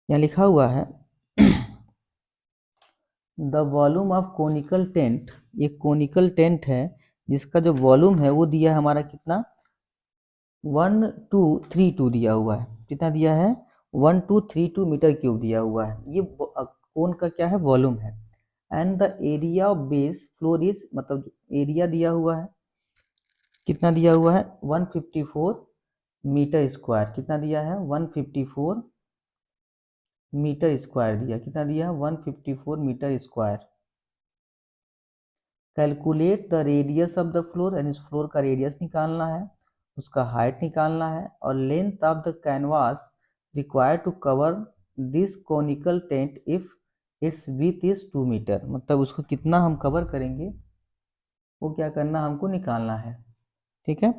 यहाँ लिखा हुआ है the volume of conical tent, ये कोनिकल टेंट है जिसका जो वॉल्यूम है वो दिया है हमारा कितना 1232 दिया हुआ है। कितना दिया है 1232 मीटर क्यूब दिया हुआ है। ये कोन का क्या है वॉल्यूम है। And the area of base floor is, मतलब एरिया दिया हुआ है कितना दिया हुआ है 154 मीटर स्क्वायर। कितना दिया है 154 मीटर स्क्वायर दिया। कितना दिया 154 metre square. Calculate the radius of the floor, यानी इस फ्लोर का रेडियस निकालना है, उसका हाइट निकालना है, और length of the canvas required to cover this conical tent if it's with is 2 metre. मतलब उसको कितना हम कवर करेंगे वो क्या करना हमको निकालना है। ठीक है,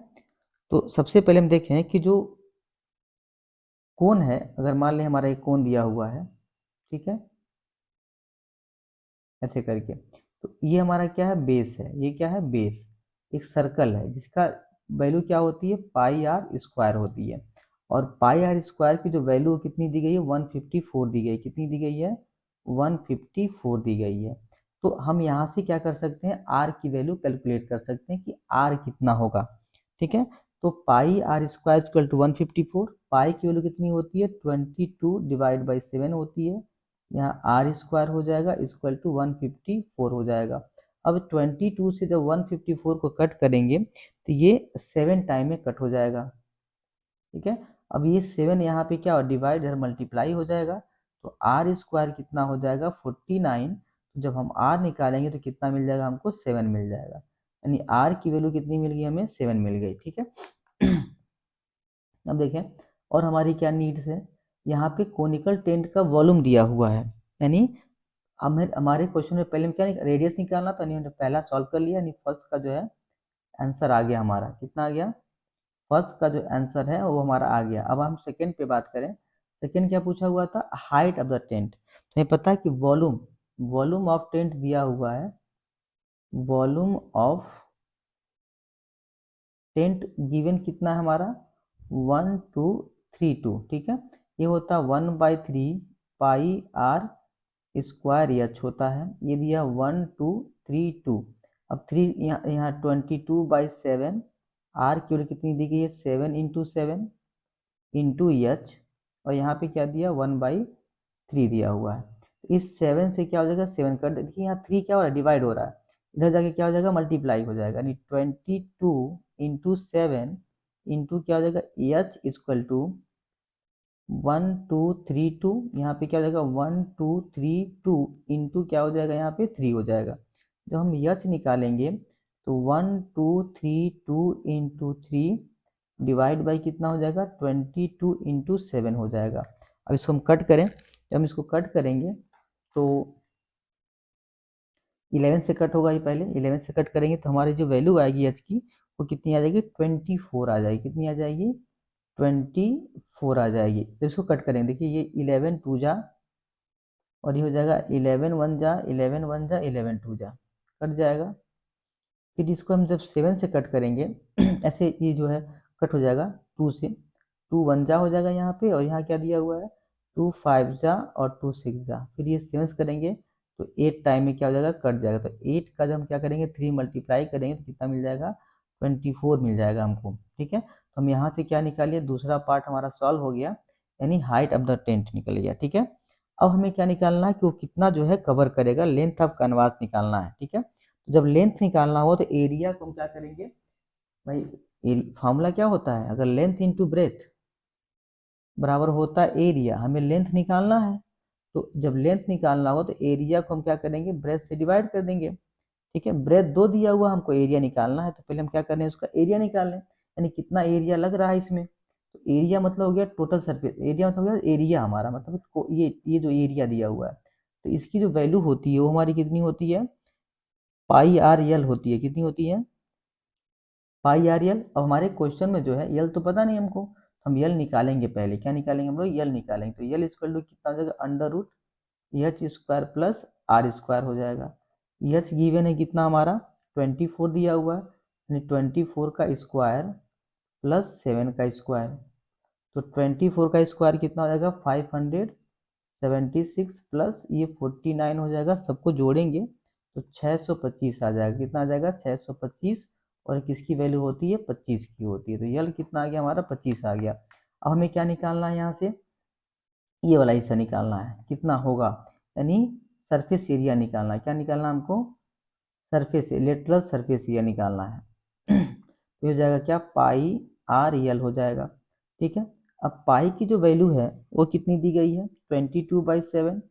तो सबसे पहले हम देखें कि जो कोन है, अगर मान लें हमारा एक कोन दिया हुआ है, ठीक है, ऐसे करके, तो ये हमारा क्या है बेस है। ये क्या है बेस, एक सर्कल है जिसका वैल्यू क्या होती है पाई आर स्क्वायर होती है। और पाई आर स्क्वायर की जो वैल्यू कितनी दी गई है 154 दी गई। कितनी दी गई है 154 दी गई है। तो हम यहाँ से क्या कर सकते हैं आर की वैल्यू कैलकुलेट कर सकते हैं कि आर कितना होगा। ठीक है, तो pi r square equal to 154, पाई की वैल्यू कितनी होती है 22 डिवाइड बाई 7 होती है। यहाँ आर स्क्वायर हो जाएगा इक्वल टू 154 हो जाएगा। अब 22 से जब 154 को कट करेंगे तो ये 7 टाइम में कट हो जाएगा। ठीक है, अब ये 7 यहाँ पे क्या हो डिवाइड और मल्टीप्लाई हो जाएगा, तो आर स्क्वायर कितना हो जाएगा 49। तो जब हम आर निकालेंगे तो कितना मिल जाएगा हमको 7 मिल जाएगा। यानी आर की वैल्यू कितनी मिल गई हमें 7 मिल गई। ठीक है अब देखें और हमारी क्या नीड्स है। यहाँ पे कोनिकल टेंट का वॉल्यूम दिया हुआ है, यानी हमें हमारे क्वेश्चन में पहले क्या रेडियस निकालना था, हमने पहला सॉल्व कर लिया, यानी फर्स्ट का जो है आंसर आ गया हमारा। कितना आ गया फर्स्ट का जो आंसर है वो हमारा आ गया। अब हम सेकंड पे बात करें। सेकंड क्या पूछा हुआ था हाइट ऑफ द टेंट। तो हमें पता है कि वॉल्यूम वॉल्यूम ऑफ टेंट दिया हुआ है। वॉल्यूम ऑफ टेंट गिवन कितना है हमारा 1232। ठीक है, ये होता है 1/3 पाई आर स्क्वायर एच होता है। ये दिया 1232। अब 3 यहाँ 22/7 आर की वैल्यू कितनी दी गई है 7 इंटू 7 इंटू एच, और यहाँ पे क्या दिया 1/3 दिया हुआ है। तो इस 7 से क्या हो जाएगा 7 कर देखिए यहाँ 3 क्या हो रहा है डिवाइड हो रहा है, इधर जाके क्या हो जाएगा मल्टीप्लाई हो जाएगा, यानी 22 इंटू 7 इंटू क्या हो जाएगा एच इक्वल टू 1232। यहाँ पे क्या हो जाएगा 1232 इंटू क्या हो जाएगा यहाँ पे 3 हो जाएगा। जब हम एच निकालेंगे तो 1232 इंटू 3 डिवाइड बाई कितना हो जाएगा 22 इंटू 7 हो जाएगा। अब इसको हम कट करें, जब हम इसको कट करेंगे तो 11 से कट होगा। ये पहले 11 से कट करेंगे तो हमारी जो वैल्यू आएगी एच की वो कितनी आ जाएगी 24 आ जाएगी। कितनी आ जाएगी 24 आ जाएगी। तो इसको कट करेंगे देखिए ये 11 टू जा और ये हो जाएगा 11 1 जा 11 1 जा 11 2 जा कट जाएगा। फिर इसको हम जब 7 से कट करेंगे ऐसे ये जो है कट हो जाएगा 2 से, 2 1 जा हो जाएगा यहाँ पे, और यहाँ क्या दिया हुआ है 2 5 जा और 2 6 जा। फिर ये 7 करेंगे तो 8 टाइम में क्या हो जाएगा कट जाएगा। तो 8 का जब हम क्या करेंगे 3 मल्टीप्लाई करेंगे तो कितना मिल जाएगा 24 मिल जाएगा हमको। ठीक है, तो हम यहाँ से क्या निकालिए दूसरा पार्ट हमारा सॉल्व हो गया, यानी हाइट ऑफ द टेंट निकल गया। ठीक है, अब हमें क्या निकालना है कि वो कितना जो है कवर करेगा, लेंथ ऑफ कैनवास निकालना है। ठीक है, तो जब लेंथ निकालना हो तो एरिया को हम क्या करेंगे भाई, फॉर्मूला क्या होता है अगर लेंथ इंटू ब्रेथ बराबर होता है एरिया, हमें लेंथ निकालना है। तो जब लेंथ निकालना हो तो एरिया को हम क्या करेंगे ब्रेथ से डिवाइड कर देंगे। ठीक है, ब्रेथ 2 दिया हुआ हमको एरिया निकालना है, तो पहले हम क्या कर रहे हैं उसका एरिया निकाल लें, यानी कितना एरिया लग रहा है इसमें। तो एरिया मतलब हो गया टोटल सरफेस एरिया, मतलब हो गया एरिया हमारा, मतलब ये जो एरिया दिया हुआ है तो इसकी जो वैल्यू होती है वो हमारी कितनी होती है पाई आर यल होती है। कितनी होती है पाई आर यल। अब हमारे क्वेश्चन में जो है यल तो पता नहीं हमको, हम यल निकालेंगे। पहले क्या निकालेंगे हम लोग यल निकालेंगे, तो यल इक्वल टू कितना हो जाएगा under root H square plus R square हो जाएगा। एच गिवन है कितना हमारा 24 दिया हुआ है, यानी 24 का स्क्वायर प्लस 7 का स्क्वायर। तो 24 का स्क्वायर कितना हो जाएगा 512 76 प्लस ये 49 हो जाएगा, सबको जोड़ेंगे तो 625 आ जाएगा। कितना आ जाएगा? 625, और किसकी वैल्यू होती है? 25 की होती है। तो यल कितना आ गया हमारा? 25 आ गया। अब हमें क्या निकालना है यहाँ से? ये वाला हिस्सा निकालना है, कितना होगा, यानी सरफेस एरिया निकालना है। क्या निकालना है हमको? सरफेस, लेटरल सरफेस एरिया निकालना है। तो हो जाएगा क्या? पाई आर यल हो जाएगा। ठीक है, अब पाई की जो वैल्यू है वो कितनी दी गई है? 22/7।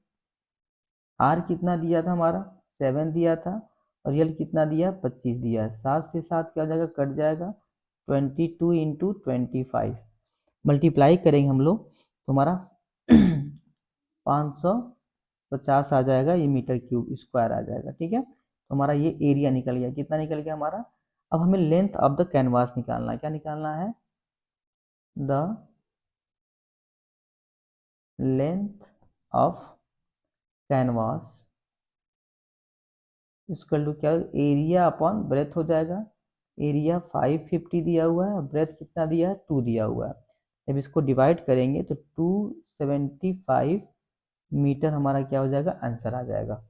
आर कितना दिया था हमारा? 7 दिया था। और यल कितना दिया? 25 दिया है। 7 से 7 क्या हो जाएगा? कट जाएगा। 22 इंटू 25 मल्टीप्लाई करेंगे हम लोग तो हमारा 550 आ जाएगा, ये मीटर क्यूब स्क्वायर आ जाएगा। ठीक है, तो हमारा ये एरिया निकल गया। कितना निकल गया हमारा? अब हमें लेंथ ऑफ द कैनवास निकालना है। क्या निकालना है? The length of canvas equal to क्या? एरिया अपॉन ब्रेथ हो जाएगा। एरिया 550 दिया हुआ है, ब्रेथ कितना दिया है? 2 दिया हुआ है। जब इसको डिवाइड करेंगे तो 275 मीटर हमारा क्या हो जाएगा? आंसर आ जाएगा।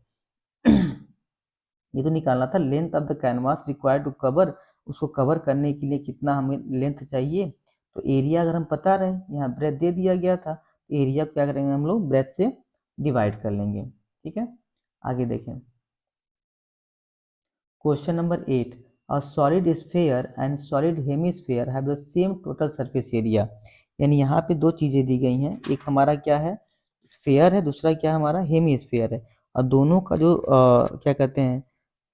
ये तो निकालना था length of the canvas required to cover, उसको कवर करने के लिए कितना हमें लेंथ चाहिए। तो एरिया अगर हम पता रहे, यहाँ ब्रेथ दे दिया गया था, तो एरिया क्या करेंगे हम लोग? ब्रेथ से डिवाइड कर लेंगे। ठीक है, आगे देखें। Question number 8, a solid sphere and solid hemisphere have the same total surface area. यानी यहाँ पे दो चीज़ें दी गई हैं, एक हमारा क्या है? स्फेयर है, दूसरा क्या हमारा? हेमिस्फेयर है। और दोनों का जो क्या कहते हैं,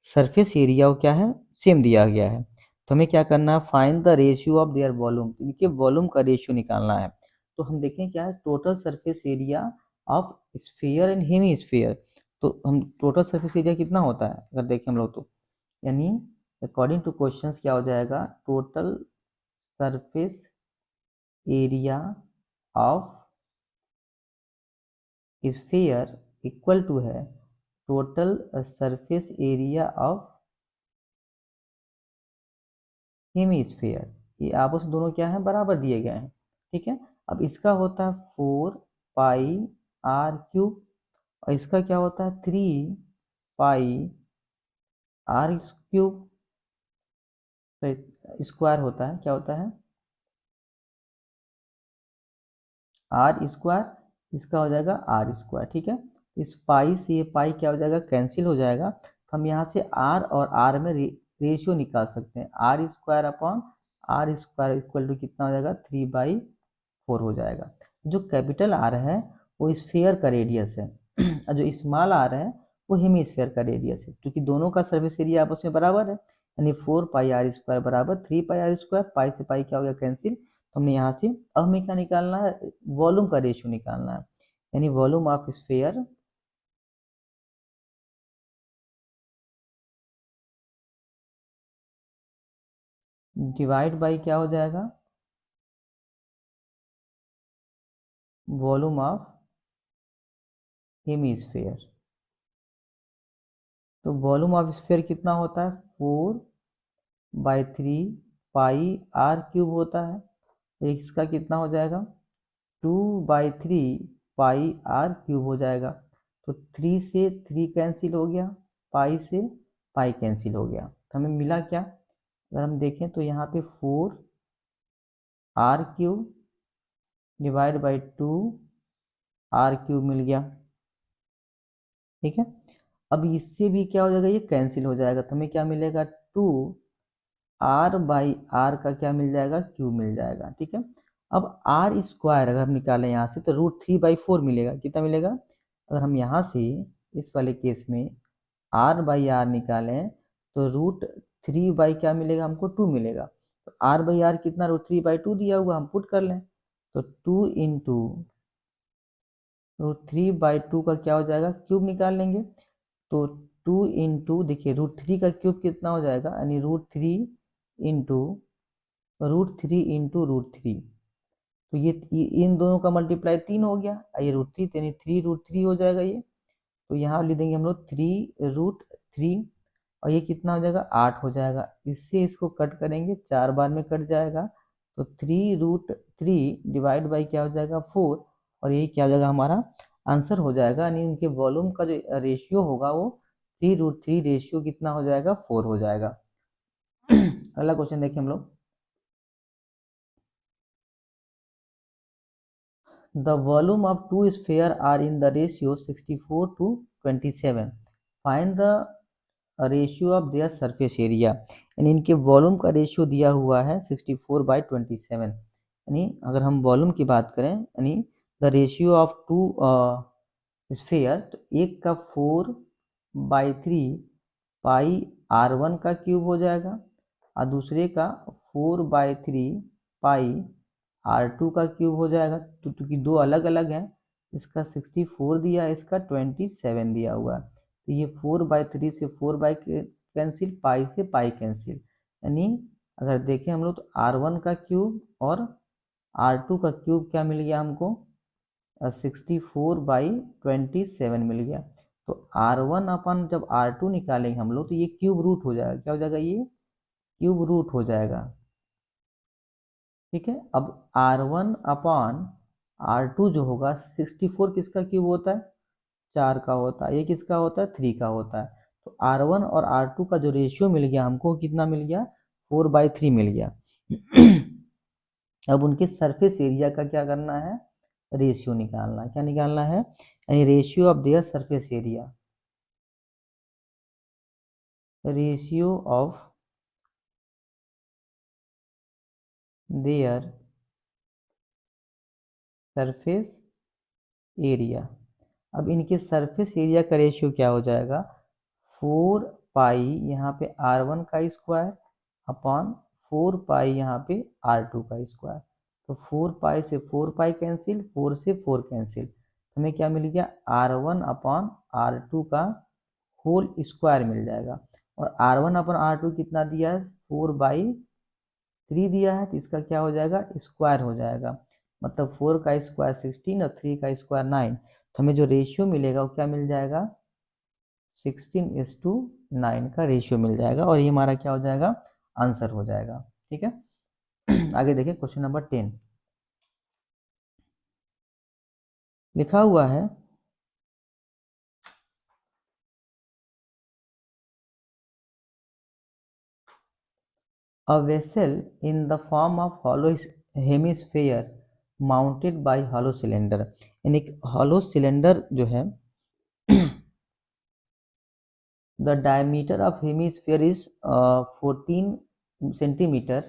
सरफेस एरिया वो क्या है? सेम दिया गया है। तो हमें क्या करना है? Find the ratio of there volume. इनके वॉल्यूम का रेशियो निकालना है। तो हम देखें क्या है? Total surface area of sphere and hemisphere. तो हम टोटल सरफेस एरिया कितना होता है अगर देखें हम लोग तो, यानी अकॉर्डिंग टू क्वेश्चंस क्या हो जाएगा? Total surface area of sphere equal to है total surface area of hemisphere. ये आपस में दोनों क्या है? बराबर दिए गए हैं। ठीक है, अब इसका होता है 4 पाई r क्यूब, और इसका क्या होता है? 3 पाई r क्यूब स्क्वायर होता है। क्या होता है? आर स्क्वायर, इसका हो जाएगा आर स्क्वायर। ठीक है, इस पाई से ये पाई क्या हो जाएगा? कैंसिल हो जाएगा। तो हम यहाँ से आर और आर में रेशियो निकाल सकते हैं। R square upon R square equal to कितना हो जाएगा? 3/4 हो जाएगा। जो कैपिटल आर है वो स्फीयर का रेडियस है, और जो स्मॉल आर है वो हेमिस्फीयर का रेडियस है। क्योंकि दोनों का सर्फेस एरिया आपस में बराबर है, यानी 4 पाई r स्क्वायर बराबर 3 पाई r स्क्वायर। पाई से पाई क्या हो गया? कैंसिल। तो हमने यहाँ से, अब हमें क्या निकालना है? वॉल्यूम का रेशियो निकालना है, यानी volume of sphere divide by क्या हो जाएगा? Volume of hemisphere. तो वॉल्यूम ऑफ स्फीयर कितना होता है? 4/3 पाई r क्यूब होता है। तो इसका कितना हो जाएगा? 2/3 पाई r क्यूब हो जाएगा। तो 3 से 3 कैंसिल हो गया, पाई से पाई कैंसिल हो गया। तो हमें मिला क्या? अगर हम देखें तो यहाँ पे 4r cube divide by 2r cube मिल गया। ठीक है, अब इससे भी क्या हो जाएगा? ये कैंसिल हो जाएगा। तो हमें क्या मिलेगा? 2r/r का क्या मिल जाएगा? क्यूब मिल जाएगा। ठीक है, अब आर स्क्वायर अगर हम निकालें यहाँ से तो √3/4 मिलेगा। कितना मिलेगा? अगर हम यहाँ से इस वाले केस में r/r निकालें तो √3 क्या मिलेगा हमको? 2 मिलेगा। तो r/r कितना? √3/2 दिया हुआ, हम पुट कर लें तो 2 इंटू √3/2 का क्या हो जाएगा? क्यूब निकाल लेंगे तो 2 इंटू, देखिए √3 का क्यूब कितना हो जाएगा? यानी इंटू √3 तो ये इन दोनों का मल्टीप्लाई 3 हो गया, ये √3 यानी 3√3 हो जाएगा ये। तो यहाँ लिख देंगे हम लोग 3√3, और ये कितना हो जाएगा? 8 हो जाएगा। इससे इसको कट करेंगे, 4 बार में कट जाएगा। तो 3√3 डिवाइड बाई क्या हो जाएगा? 4, और यही क्या हो जाएगा हमारा? आंसर हो जाएगा, यानी उनके वॉल्यूम का जो रेशियो होगा वो 3√3 रेशियो कितना हो जाएगा, 4 हो जाएगा। अगला क्वेश्चन देखिए हम लोग। The volume of two sphere are in the ratio 64:27, find the ratio of their surface area. यानी इनके वॉल्यूम का रेशियो दिया हुआ है 64/27, यानी अगर हम वॉल्यूम की बात करें, यानी the ratio of two sphere, तो एक का 4/3 पाई R1 का क्यूब हो जाएगा और दूसरे का 4/3 पाई R2 का क्यूब हो जाएगा। तो क्योंकि दो अलग अलग हैं, इसका 64 दिया है, इसका 27 दिया हुआ है, तो ये 4/3 से 4 बाई कैंसिल, पाई से पाई कैंसिल, यानी अगर देखें हम लोग तो R1 का क्यूब और R2 का क्यूब क्या मिल गया हमको, 64/27 मिल गया। तो R1 अपन जब R2 निकालेंगे हम लोग तो ये क्यूब रूट हो जाएगा, क्या हो जाएगा, ये क्यूब रूट हो जाएगा। ठीक है, अब R1/R2 जो होगा, 64 किसका क्यूब होता है, 4 का होता है, ये किसका होता है, 3 का होता है। तो R1 और R2 का जो रेशियो मिल गया हमको, कितना मिल गया, 4/3 मिल गया। अब उनके सरफेस एरिया का क्या करना है, रेशियो निकालना है। क्या निकालना है, यानी ratio of their surface area, ratio of their surface area. अब इनके सरफेस एरिया का रेशियो क्या हो जाएगा, 4 पाई यहाँ पे R1 का स्क्वायर अपॉन 4 पाई यहाँ पे R2 का स्क्वायर। तो 4 पाई से 4 पाई कैंसिल, 4 से 4 कैंसिल, हमें क्या मिल गया, R1/R2 का होल स्क्वायर मिल जाएगा। और R1/R2 कितना दिया है, 4/3 दिया है, तो इसका क्या हो जाएगा, स्क्वायर हो जाएगा। मतलब 4 का स्क्वायर 16 और 3 का स्क्वायर 9, तो हमें जो रेशियो मिलेगा वो क्या मिल जाएगा, 16:9 का रेशियो मिल जाएगा, और ये हमारा क्या हो जाएगा, आंसर हो जाएगा। ठीक है। आगे देखिए क्वेश्चन नंबर 10, लिखा हुआ है, a vessel in the form of hollow hemisphere mounted by hollow cylinder, यानी hollow cylinder जो है, the diameter of hemisphere is 14 centimeter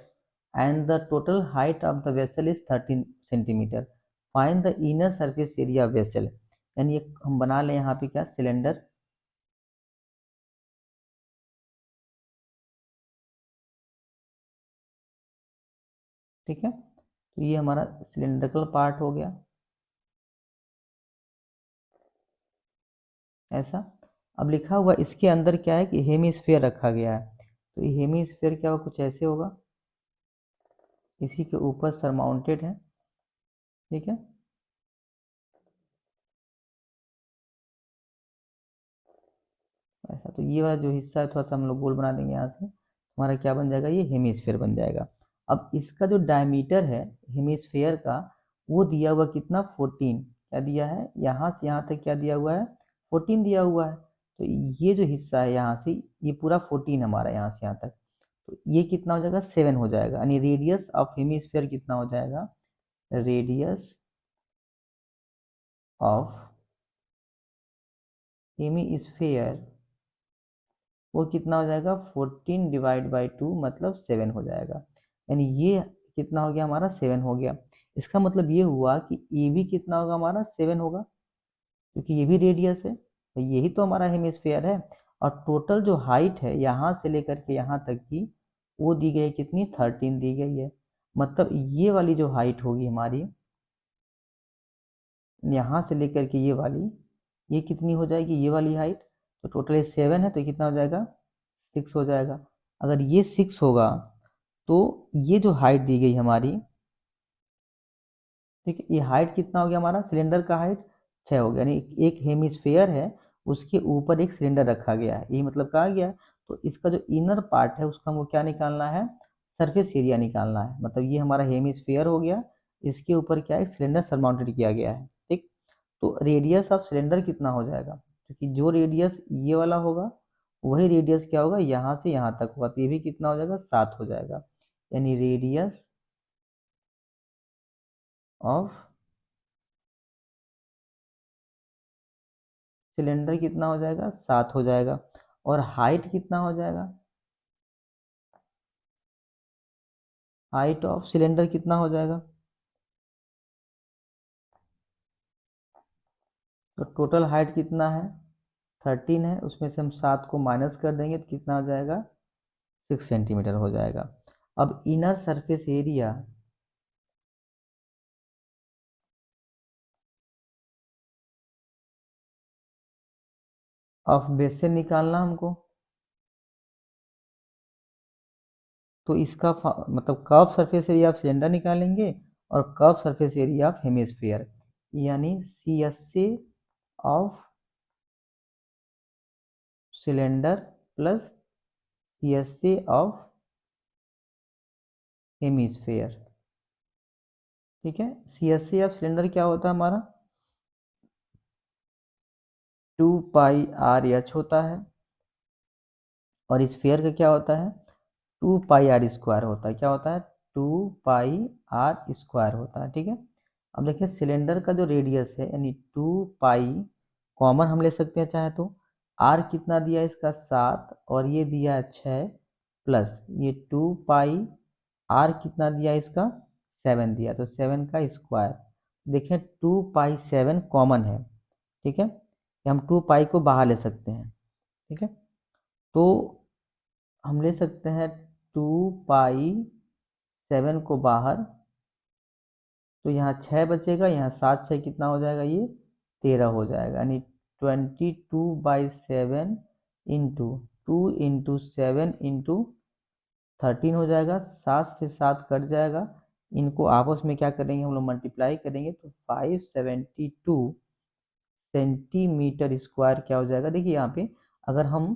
and the total height of the vessel is 13 centimeter, find the inner surface area of vessel। यानी हम बना लें यहाँ पे क्या, सिलेंडर, ठीक है, तो ये हमारा सिलेंड्रिकल पार्ट हो गया ऐसा। अब लिखा हुआ इसके अंदर क्या है कि हेमिस्फीयर रखा गया है, तो ये हेमिस्फीयर क्या होगा, कुछ ऐसे होगा, इसी के ऊपर सरमाउंटेड है। ठीक है, ऐसा। तो ये वाला जो हिस्सा है थोड़ा सा हम लोग गोल बना देंगे, यहाँ से हमारा क्या बन जाएगा, ये हेमिस्फीयर बन जाएगा। अब इसका जो डायमीटर है हेमिस्फीयर का, वो दिया हुआ कितना, 14, क्या दिया है, यहाँ से यहाँ तक क्या दिया हुआ है, 14 दिया हुआ है। तो ये जो हिस्सा है यहाँ से, ये पूरा 14 हमारा यहाँ से यहाँ तक, तो ये कितना हो जाएगा, 7 हो जाएगा। यानी रेडियस ऑफ हेमिस्फीयर कितना हो जाएगा, रेडियस ऑफ हेमिस्फीयर वो कितना हो जाएगा, 14/2 मतलब 7 हो जाएगा। यानी ये कितना हो गया, हमारा 7 हो गया। इसका मतलब ये हुआ कि ए भी कितना होगा, हमारा 7 होगा, क्योंकि ये भी रेडियस है, तो यही तो हमारा हेमिस्फीयर है। और टोटल जो हाइट है यहाँ से लेकर के यहाँ तक की, वो दी गई है कितनी, 13 दी गई है। मतलब ये वाली जो हाइट होगी हमारी, यहाँ से लेकर के ये वाली, ये कितनी हो जाएगी, ये वाली हाइट, तो टोटल 7 है, तो कितना हो जाएगा, 6 हो जाएगा। अगर ये 6 होगा तो ये जो हाइट दी गई हमारी, ठीक है, ये हाइट कितना हो गया, हमारा सिलेंडर का हाइट 6 हो गया। यानी एक हेमिस्फेयर है, उसके ऊपर एक सिलेंडर रखा गया है, यही मतलब कहा गया है। तो इसका जो इनर पार्ट है उसका हमको क्या निकालना है, सरफेस एरिया निकालना है। मतलब ये हमारा हेमिस्फेयर हो गया, इसके ऊपर क्या है, सिलेंडर सरमाउंटेड किया गया है। ठीक, तो रेडियस ऑफ सिलेंडर कितना हो जाएगा, क्योंकि जो रेडियस ये वाला होगा वही रेडियस क्या होगा यहाँ से यहाँ तक होगा, तो ये भी कितना हो जाएगा 7 हो जाएगा। यानी रेडियस ऑफ सिलेंडर कितना हो जाएगा 7 हो जाएगा। और हाइट कितना हो जाएगा, हाइट ऑफ सिलेंडर कितना हो जाएगा, तो टोटल हाइट कितना है 13 है, उसमें से हम 7 को माइनस कर देंगे तो कितना हो जाएगा 6 सेंटीमीटर हो जाएगा। अब inner surface area of base से निकालना हमको, तो इसका मतलब curve surface area of cylinder निकालेंगे और curve surface area of hemisphere, यानी C S C of cylinder plus C S C of hemisphere. ठीक है, C S C of cylinder क्या होता है हमारा 2 पाई आर एच होता है, और स्फीयर का क्या होता है 2 पाई आर स्क्वायर होता है, क्या होता है 2 पाई आर स्क्वायर होता है। ठीक है, अब देखिए सिलेंडर का जो रेडियस है यानी 2 पाई कॉमन हम ले सकते हैं चाहे तो, आर कितना दिया है इसका 7 और ये दिया है 6 प्लस ये 2 पाई आर कितना दिया है इसका 7 दिया, तो 7 का स्क्वायर। देखिए 2 पाई 7 कॉमन है, ठीक है, हम 2 पाई को बाहर ले सकते हैं। ठीक है, तो हम ले सकते हैं 2 पाई 7 को बाहर, तो यहाँ 6 बचेगा, यहाँ 7 6 कितना हो जाएगा ये 13 हो जाएगा, यानी 22/7 इंटू 2 इंटू 7 इंटू 13 हो जाएगा। 7 से 7 कट जाएगा, इनको आपस में क्या करेंगे हम लोग मल्टीप्लाई करेंगे, तो 572 सेंटीमीटर स्क्वायर क्या हो जाएगा। देखिए यहाँ पे अगर हम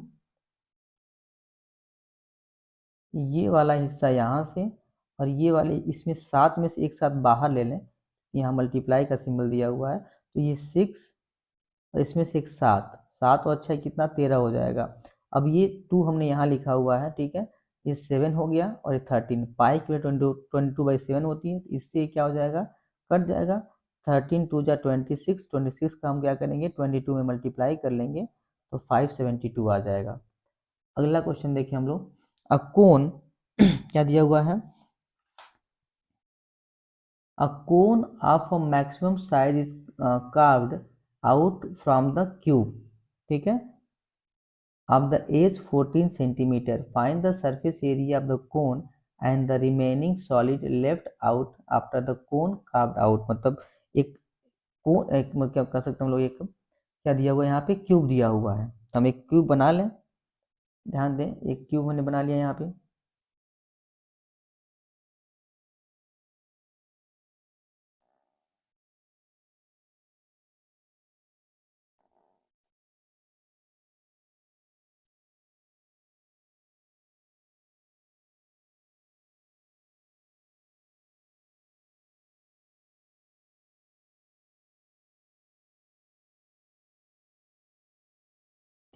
ये वाला हिस्सा यहाँ से और ये वाले इसमें 7 में से एक साथ बाहर ले लें, यहाँ मल्टीप्लाई का सिंबल दिया हुआ है, तो ये 6 और इसमें से एक 7, 7 और 6 कितना 13 हो जाएगा। अब ये 2 हमने यहाँ लिखा हुआ है, ठीक है, ये 7 हो गया और ये 13, पाई की 22/7 होती है, तो इससे क्या हो जाएगा कट जाएगा। 13 2 जा 26, 26 का हम क्या करेंगे 22 में मल्टीप्लाई कर लेंगे तो 572 आ जाएगा। अगला क्वेश्चन देखिए हम लोग, अ कोन क्या दिया हुआ है, a cone of a maximum size is carved out from the cube, ठीक है, of the edge 14 centimeter, find the surface area of the cone and the remaining solid left out after the cone carved out। मतलब एक कोन एक मतलब क्या कह सकते हैं हम लोग, एक क्या दिया हुआ है यहाँ पे क्यूब दिया हुआ है, तो हम एक क्यूब बना लें, ध्यान दें एक क्यूब हमने बना लिया यहाँ पे।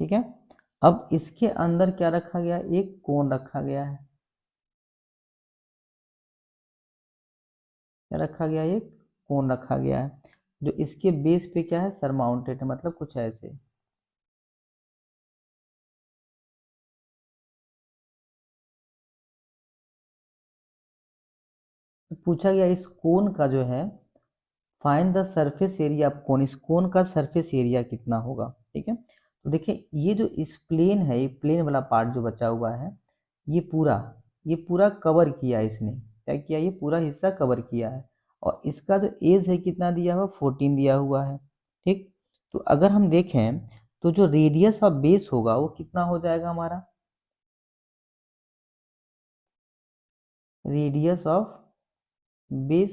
ठीक है, अब इसके अंदर क्या रखा गया, एक कोन रखा गया है, क्या रखा गया है, एक कोन रखा गया है, जो इसके बेस पे क्या है सरमाउंटेड है, मतलब कुछ ऐसे। तो पूछा गया इस कोन का जो है find the surface area of cone, इस कोन का सरफेस एरिया कितना होगा। ठीक है, तो देखिए ये जो इस प्लेन है, ये प्लेन वाला पार्ट जो बचा हुआ है, ये पूरा ये पूरा कवर किया है इसने, क्या किया ये पूरा हिस्सा कवर किया है, और इसका जो एज है कितना दिया हुआ 14 दिया हुआ है। ठीक, तो अगर हम देखें तो जो रेडियस ऑफ बेस होगा वो कितना हो जाएगा हमारा, रेडियस ऑफ बेस,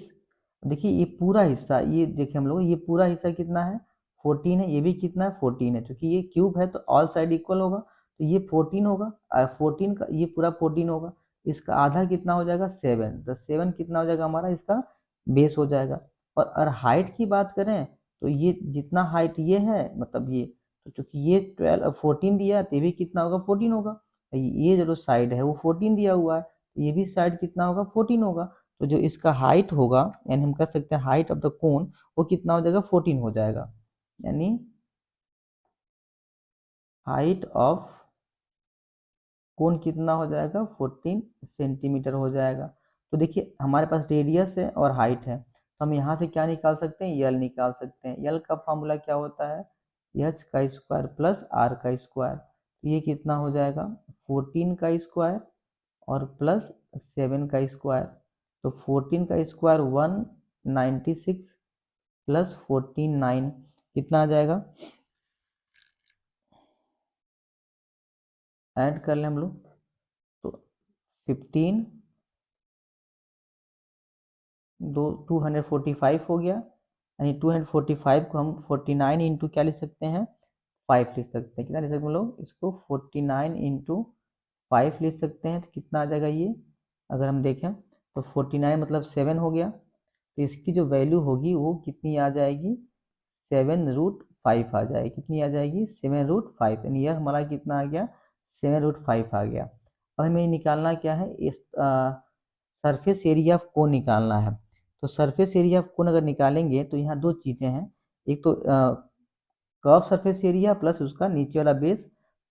देखिए ये पूरा हिस्सा, ये देखिए हम लोग ये पूरा हिस्सा कितना है 14 है, ये भी कितना है 14 है, क्योंकि ये क्यूब है तो ऑल साइड इक्वल होगा, तो ये 14 होगा, 14 का ये पूरा 14 होगा, इसका आधा कितना हो जाएगा 7, तो 7 कितना हो जाएगा हमारा इसका बेस हो जाएगा। और हाइट की बात करें तो ये जितना हाइट ये है मतलब ये, तो चूंकि ये 14 दिया है तो ये भी कितना होगा 14 होगा। ये जो साइड है वो 14 दिया हुआ है, तो ये भी साइड कितना होगा 14 होगा। तो जो इसका हाइट होगा, यानी हम कह सकते हैं हाइट ऑफ द कोन, वो कितना हो जाएगा 14 हो जाएगा। यानी हाइट ऑफ कोण कितना हो जाएगा 14 सेंटीमीटर हो जाएगा। तो देखिए हमारे पास रेडियस है और हाइट है, तो हम यहाँ से क्या निकाल सकते हैं, यल निकाल सकते हैं। यल का फॉर्मूला क्या होता है, एच का स्क्वायर प्लस आर का स्क्वायर। तो ये कितना हो जाएगा 14 का स्क्वायर और प्लस 7 का स्क्वायर। तो 14 का स्क्वायर 196 प्लस 14 9, कितना आ जाएगा, ऐड कर लें हम लोग तो 15 245 हो गया। यानी 245 को हम 49 इंटू क्या लिख सकते हैं 5 लिख सकते हैं। कितना लिख सकते हैं हम लोग इसको 49 इंटू 5 लिख सकते हैं। तो कितना आ जाएगा ये, अगर हम देखें तो 49 मतलब 7 हो गया। तो इसकी जो वैल्यू होगी वो कितनी आ जाएगी 7√5 आ जाएगी। कितनी आ जाएगी 7√5, यानी यह हमारा कितना आ गया 7√5 आ गया। अब हमें निकालना क्या है, इस सरफेस एरिया ऑफ कोन निकालना है। तो सरफेस एरिया ऑफ कोन अगर निकालेंगे तो यहाँ दो चीज़ें हैं, एक तो कर्व सरफेस एरिया प्लस उसका नीचे वाला बेस।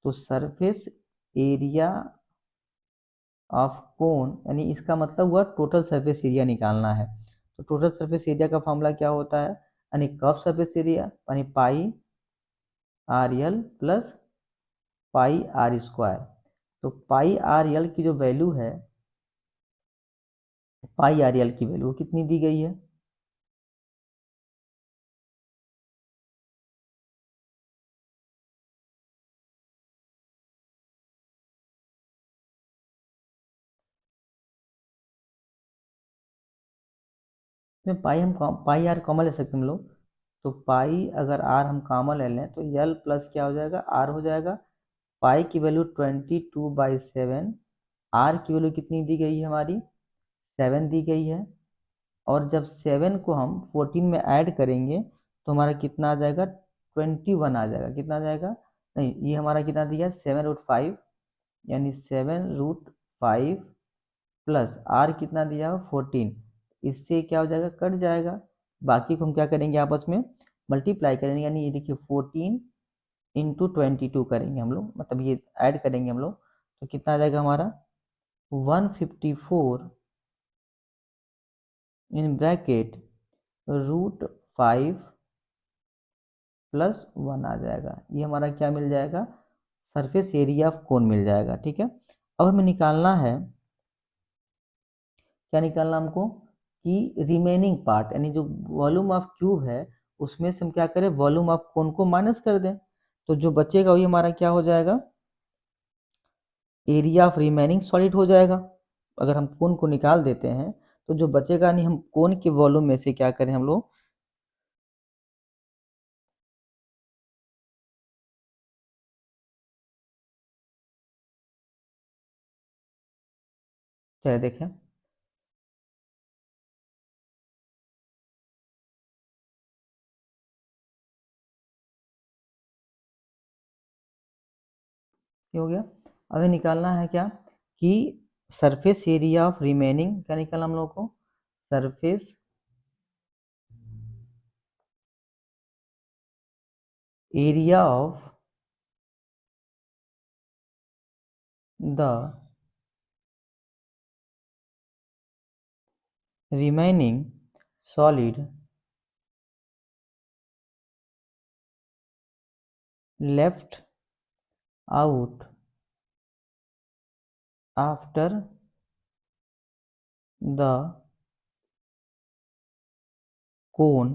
तो सरफेस एरिया ऑफ कोन यानी इसका मतलब हुआ टोटल सरफेस एरिया निकालना है। तो टोटल सरफेस एरिया का फॉर्मूला क्या होता है, यानी कर्व सरफेस एरिया यानी pi r l plus pi r square. तो पाई आर यल की जो वैल्यू है, पाई आर यल की वैल्यू कितनी दी गई है, इसमें पाई हम पाई आर कॉमन ले सकते हैं हम लोग। तो पाई अगर आर हम कॉमन ले लें तो यल प्लस क्या हो जाएगा आर हो जाएगा। पाई की वैल्यू 22/7, आर की वैल्यू कितनी दी गई है हमारी 7 दी गई है। और जब 7 को हम 14 में ऐड करेंगे तो हमारा कितना आ जाएगा 21 आ जाएगा। कितना आ जाएगा, नहीं ये हमारा कितना दिया 7√5, यानी 7√5 प्लस आर कितना दिया 14। इससे क्या हो जाएगा कट जाएगा, बाकी को हम क्या करेंगे आपस में मल्टीप्लाई करेंगे। यानी ये देखिए 14 इंटू 22 करेंगे हम लोग, मतलब ये ऐड करेंगे हम लोग। तो कितना आ जाएगा हमारा 154 इन ब्रैकेट √5 प्लस 1 आ जाएगा। ये हमारा क्या मिल जाएगा सरफेस एरिया ऑफ कोन मिल जाएगा। ठीक है, अब हमें निकालना है, क्या निकालना हमको कि रिमेनिंग पार्ट यानी जो वॉल्यूम ऑफ क्यूब है उसमें से हम क्या करें वॉल्यूम ऑफ कोन को माइनस कर दें। तो जो बचेगा वही हमारा क्या हो जाएगा एरिया ऑफ रिमेनिंग सॉलिड हो जाएगा। अगर हम कोन को निकाल देते हैं तो जो बचेगा नहीं, हम कोन के वॉल्यूम में से क्या करें हम लोग, चलिए देखें क्या हो गया। हमें निकालना है क्या कि सरफेस एरिया ऑफ रिमेनिंग, क्या निकालना हम लोगों को surface area of the remaining solid left out after the cone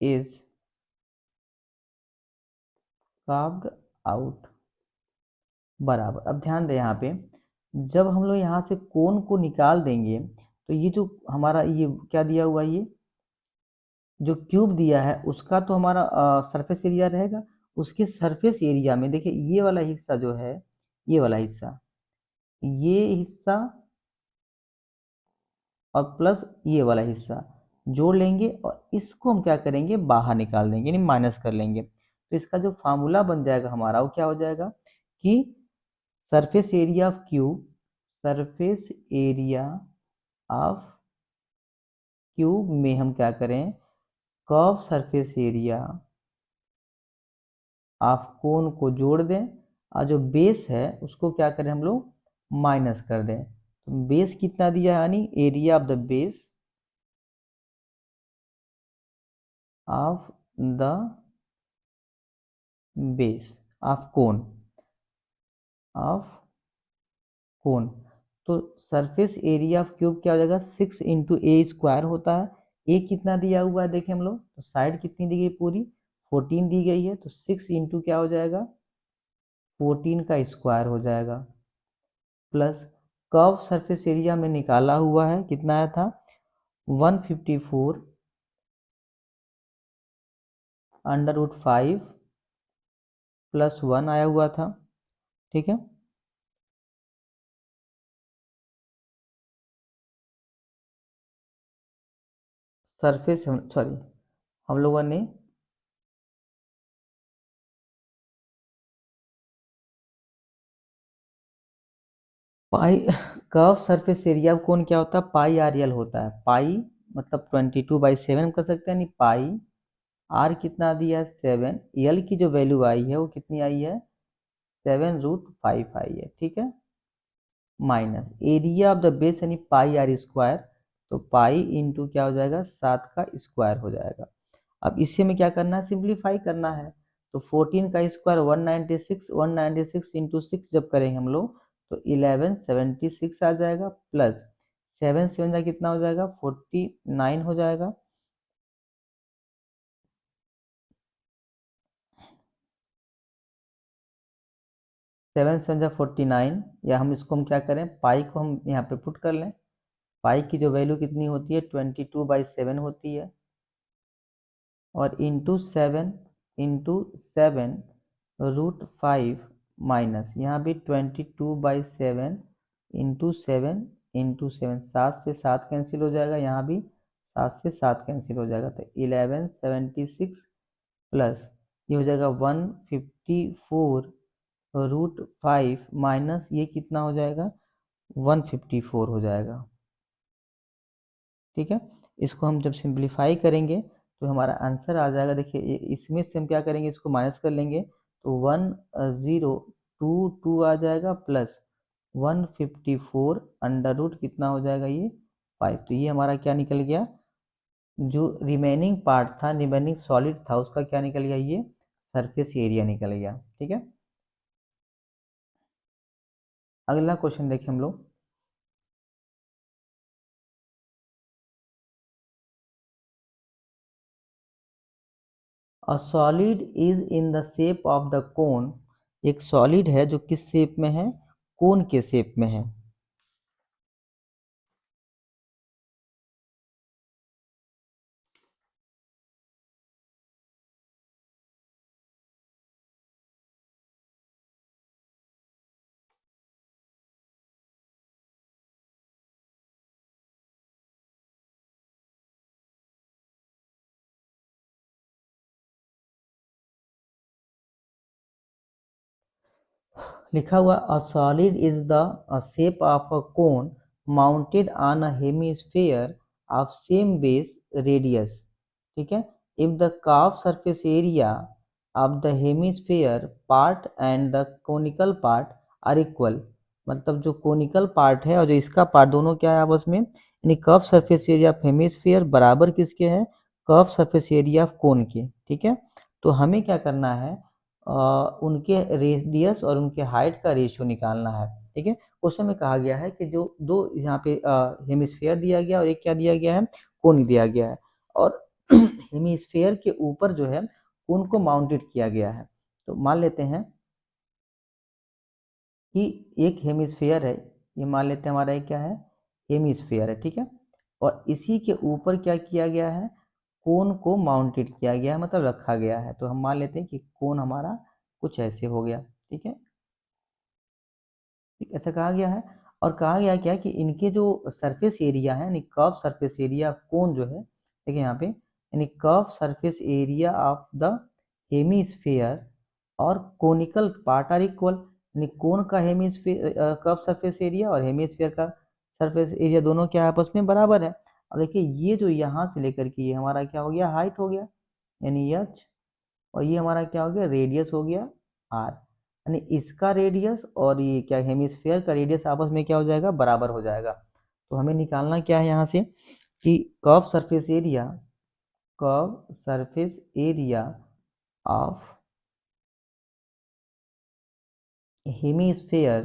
is carved out बराबर। अब ध्यान दें यहाँ पे, जब हम लोग यहाँ से कोन को निकाल देंगे तो ये जो हमारा ये क्या दिया हुआ है, ये जो क्यूब दिया है उसका तो हमारा सरफेस एरिया रहेगा। उसके सरफेस एरिया में देखिए ये वाला हिस्सा जो है, ये वाला हिस्सा, ये हिस्सा और प्लस ये वाला हिस्सा, जोड़ लेंगे और इसको हम क्या करेंगे, बाहर निकाल देंगे, यानी माइनस कर लेंगे। तो इसका जो फार्मूला बन जाएगा हमारा वो क्या हो जाएगा कि surface area of cube, surface area of cube में हम क्या करें, curve surface area of cone को जोड़ दें और जो बेस है उसको क्या करें हम लोग, माइनस कर दें। तो बेस कितना दिया है, यानी area of the base of the base of cone, of cone. तो सरफेस एरिया ऑफ क्यूब क्या हो जाएगा, 6 × a² होता है। ए कितना दिया हुआ है देखें हम लोग, तो साइड कितनी दी गई, पूरी 14 दी गई है, तो 6 इंटू क्या हो जाएगा, 14 का स्क्वायर हो जाएगा, प्लस कर्व सरफेस एरिया में निकाला हुआ है, कितना आया था 154 √5 + 1 आया हुआ था। ठीक है, सरफेस, सॉरी, हम लोगों ने पाई कर्व सरफेस एरिया कौन क्या होता है, पाई आर एल होता है। पाई मतलब 22/7 कर सकते हैं, यानी पाई आर कितना दिया है 7, एल की जो वैल्यू आई है वो कितनी आई है 7√5 आई है। ठीक है, minus area of the base यानी पाई आर स्क्वायर, तो पाई इंटू क्या हो जाएगा 7 का स्क्वायर हो जाएगा। अब इसे में क्या करना है, सिंप्लीफाई करना है। तो 14 का स्क्वायर 196, 196 इंटू 6 जब करेंगे हम लोग तो 1176 आ जाएगा, प्लस 7 7 का कितना हो जाएगा 49 हो जाएगा। 7 7 49, या हम क्या करें, पाई को हम यहाँ पे पुट कर लें। पाई की जो वैल्यू कितनी होती है 22/7 होती है, और इंटू 7 माइनस यहाँ भी 22/7 इंटू 7 7 से 7 कैंसिल हो जाएगा, यहाँ भी 7 से 7 कैंसिल हो जाएगा, तो 1176 प्लस ये हो जाएगा 154 √5 माइनस ये कितना हो जाएगा 154 हो जाएगा। ठीक है, इसको हम जब सिंप्लीफाई करेंगे तो हमारा आंसर आ जाएगा। देखिए इसमें से हम क्या करेंगे, इसको माइनस कर लेंगे तो 1022 आ जाएगा, प्लस 154 अंडर रूट कितना हो जाएगा ये 5। तो ये हमारा क्या निकल गया, जो रिमेनिंग पार्ट था, रिमेनिंग सॉलिड था, उसका क्या निकल गया, ये सरफेस एरिया निकल गया। ठीक है, अगला क्वेश्चन देखिए हम लोग। अ solid is in the shape of the कोन, एक सॉलिड है जो किस शेप में है, कोन के शेप में है। लिखा हुआ a solid is the shape of a cone mounted on a hemisphere of same base radius. ठीक है, if the curve surface area of the hemisphere part and the conical part are equal, मतलब जो conical part है और जो इसका part दोनों क्या है आपस में, यानी curve surface area of hemisphere बराबर किसके है, curve surface area of cone के। ठीक है, तो हमें क्या करना है, उनके रेडियस और उनके हाइट का रेशियो निकालना है। ठीक है, क्वेश्चन में कहा गया है कि जो दो यहाँ पे हेमिस्फेयर दिया गया और एक क्या दिया गया है, कोन दिया गया है, और हेमिस्फेयर के ऊपर जो है कोन को माउंटेड किया गया है। तो मान लेते हैं कि एक हेमिस्फेयर है, ये मान लेते हैं हमारा एक क्या है, हेमिस्फेयर है। ठीक है, और इसी के ऊपर क्या किया गया है, कोन को माउंटेड किया गया है, मतलब रखा गया है। तो हम मान लेते हैं कि कोन हमारा कुछ ऐसे हो गया। ठीक है, ठीक ऐसा कहा गया है, और कहा गया क्या कि इनके जो सरफेस एरिया है, यानी कर्व सरफेस एरिया कोन जो है, ठीक है यहाँ पे, यानी curve surface area of the hemisphere और कोनिकल पार्ट आर इक्वल, यानी कोन का हेमीस्फेयर कर्व सरफेस एरिया और हेमीस्फेयर का सरफेस एरिया दोनों क्या आपस में बराबर है। अब देखिए ये जो यहाँ से लेकर के ये हमारा क्या हो गया, हाइट हो गया यानी एच, और ये हमारा क्या हो गया, रेडियस हो गया आर, यानी इसका रेडियस और ये क्या हेमिस्फेयर का रेडियस आपस में क्या हो जाएगा, बराबर हो जाएगा। तो हमें निकालना क्या है यहाँ से कि curve surface area of hemisphere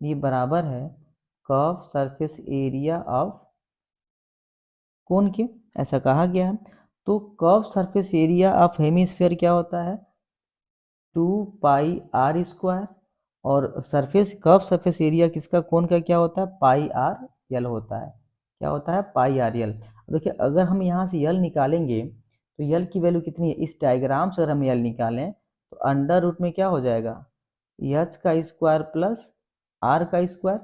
ये बराबर है curve surface area of cone के, ऐसा कहा गया है। तो curve surface area of hemisphere क्या होता है, 2πr², और कर्व सरफेस एरिया किसका, कोन का क्या होता है, πr_l होता है। क्या होता है, πr_l। देखिए अगर हम यहाँ से यल निकालेंगे तो यल की वैल्यू कितनी है, इस डायग्राम से अगर हम यल निकालें तो अंडर रूट में क्या हो जाएगा, एच का स्क्वायर प्लस आर का स्क्वायर।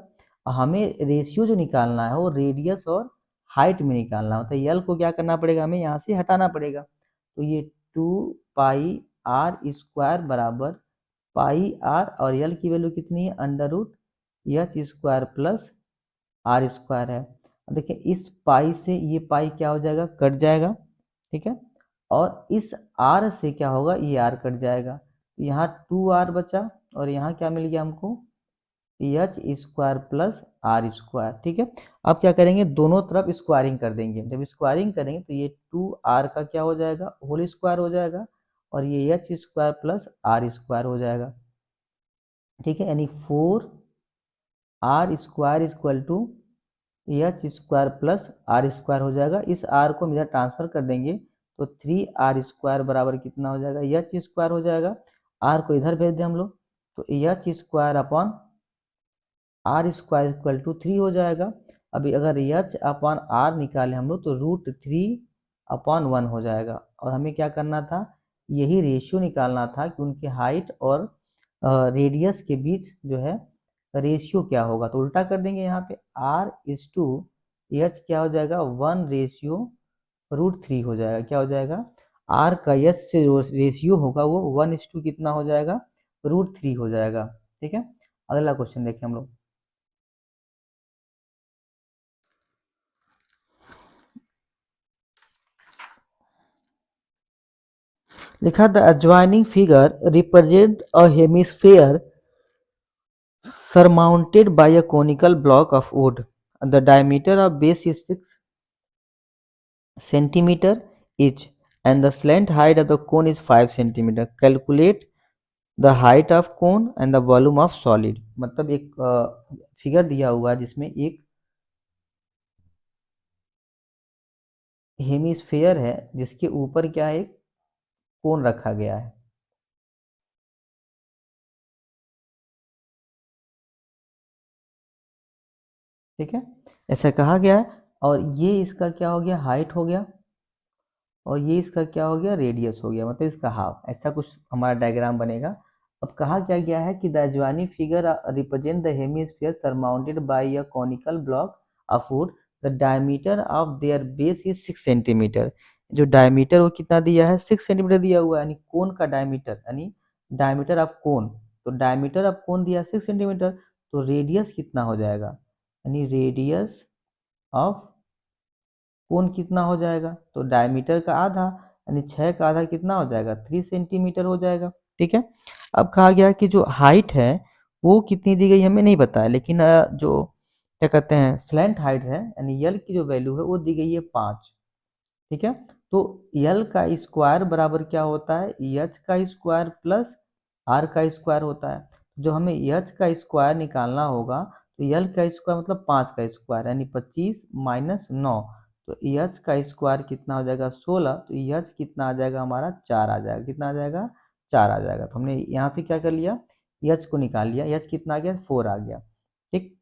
हमें रेशियो जो निकालना है वो रेडियस और हाइट में निकालना होता है, यल को क्या करना पड़ेगा, हमें यहाँ से हटाना पड़ेगा। तो ये 2πr² बराबर πr, और यल की वैल्यू कितनी है, under root H square plus R square है। देखिए इस पाई से ये पाई क्या हो जाएगा, कट जाएगा, ठीक है, और इस आर से क्या होगा, ये आर कट जाएगा, तो यहाँ 2r बचा, और यहाँ क्या मिल गया हमको, H square plus R square, ठीक है। अब क्या करेंगे, दोनों तरफ स्क्वायरिंग कर देंगे, जब स्क्वायरिंग करेंगे तो ये 2r का क्या हो जाएगा, होल स्क्वायर हो जाएगा, और ये H square plus R square हो जाएगा, ठीक है, यानी 4r² equal to H square plus R square हो जाएगा। इस आर को हम इधर ट्रांसफर कर देंगे तो 3r² बराबर कितना हो जाएगा, एच स्क्वायर हो जाएगा। आर को इधर भेज दें हम लोग तो H square upon R square equal to 3 हो जाएगा। अभी अगर एच अपॉन आर निकाले हम लोग तो √3/1 हो जाएगा, और हमें क्या करना था, यही रेशियो निकालना था कि उनके हाइट और रेडियस के बीच जो है रेशियो क्या होगा। तो उल्टा कर देंगे, यहाँ पे r/एच क्या हो जाएगा, 1/√3 हो जाएगा। क्या हो जाएगा, आर का एच से रेशियो होगा वो 1 कितना हो जाएगा, √3 हो जाएगा, ठीक है। अगला क्वेश्चन देखें हम लोग, लिखा the adjoining figure represent a hemisphere surmounted by a conical block of wood. The diameter of base is 6 centimeter each and the slant height of the cone is 5 centimeter. Calculate the height of cone and the volume of solid. मतलब एक figure दिया हुआ है जिसमें एक hemisphere है जिसके ऊपर क्या है, एक कोन रखा गया है, ठीक है, ऐसा कहा गया है। और ये इसका क्या हो गया, हाइट हो गया, और ये इसका क्या हो गया, रेडियस हो गया, मतलब इसका हाफ, ऐसा कुछ हमारा डायग्राम बनेगा। अब कहा क्या गया है कि the adjoining figure represent the hemisphere surmounted bye a conical block of would, the diameter of their base is 6 centimetre. जो डायमीटर वो कितना दिया है, 6 सेंटीमीटर दिया हुआ है, यानी कोन का डायमीटर, यानी डायमीटर ऑफ कोन, तो डायमीटर ऑफ कोन दिया 6 सेंटीमीटर, तो रेडियस कितना हो जाएगा, यानी रेडियस ऑफ कोण कितना हो जाएगा, तो डायमीटर का आधा, यानी 6 का आधा कितना हो जाएगा, 3 सेंटीमीटर हो जाएगा, ठीक है। अब कहा गया कि जो हाइट है वो कितनी दी गई हमें नहीं पता है, लेकिन जो क्या कहते हैं स्लैंट हाइट है, यानी यल की जो वैल्यू है वो दी गई है 5, ठीक है। तो यल का स्क्वायर बराबर क्या होता है, एच का स्क्वायर प्लस आर का स्क्वायर होता है। जो हमें एच का स्क्वायर निकालना होगा तो यल का स्क्वायर मतलब 5 का स्क्वायर, यानी 25 माइनस 9, तो एच का स्क्वायर कितना हो जाएगा 16, तो एच कितना आ जाएगा हमारा 4 आ जाएगा, कितना आ जाएगा 4 आ जाएगा। तो हमने यहाँ से क्या कर लिया, एच को निकाल लिया, एच कितना आ गया 4 आ गया, ठीक।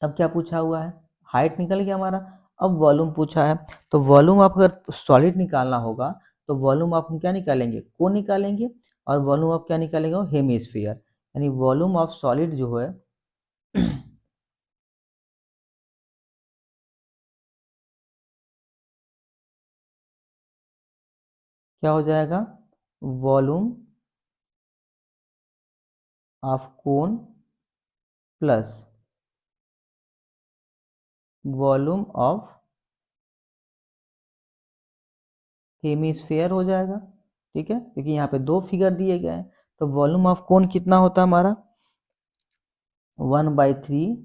अब क्या पूछा हुआ है, हाइट निकल गया हमारा। अब वॉल्यूम पूछा है, तो वॉल्यूम आप अगर सॉलिड निकालना होगा तो वॉल्यूम आप हम क्या निकालेंगे, को निकालेंगे, और वॉल्यूम आप क्या निकालेंगे, हेमिस्फीयर, यानी वॉल्यूम ऑफ सॉलिड जो है क्या हो जाएगा, volume of cone plus volume of hemisphere हो जाएगा। ठीक है, क्योंकि यहाँ पे दो फिगर दिए गए हैं, तो वॉल्यूम ऑफ कोन कितना होता है हमारा 1/3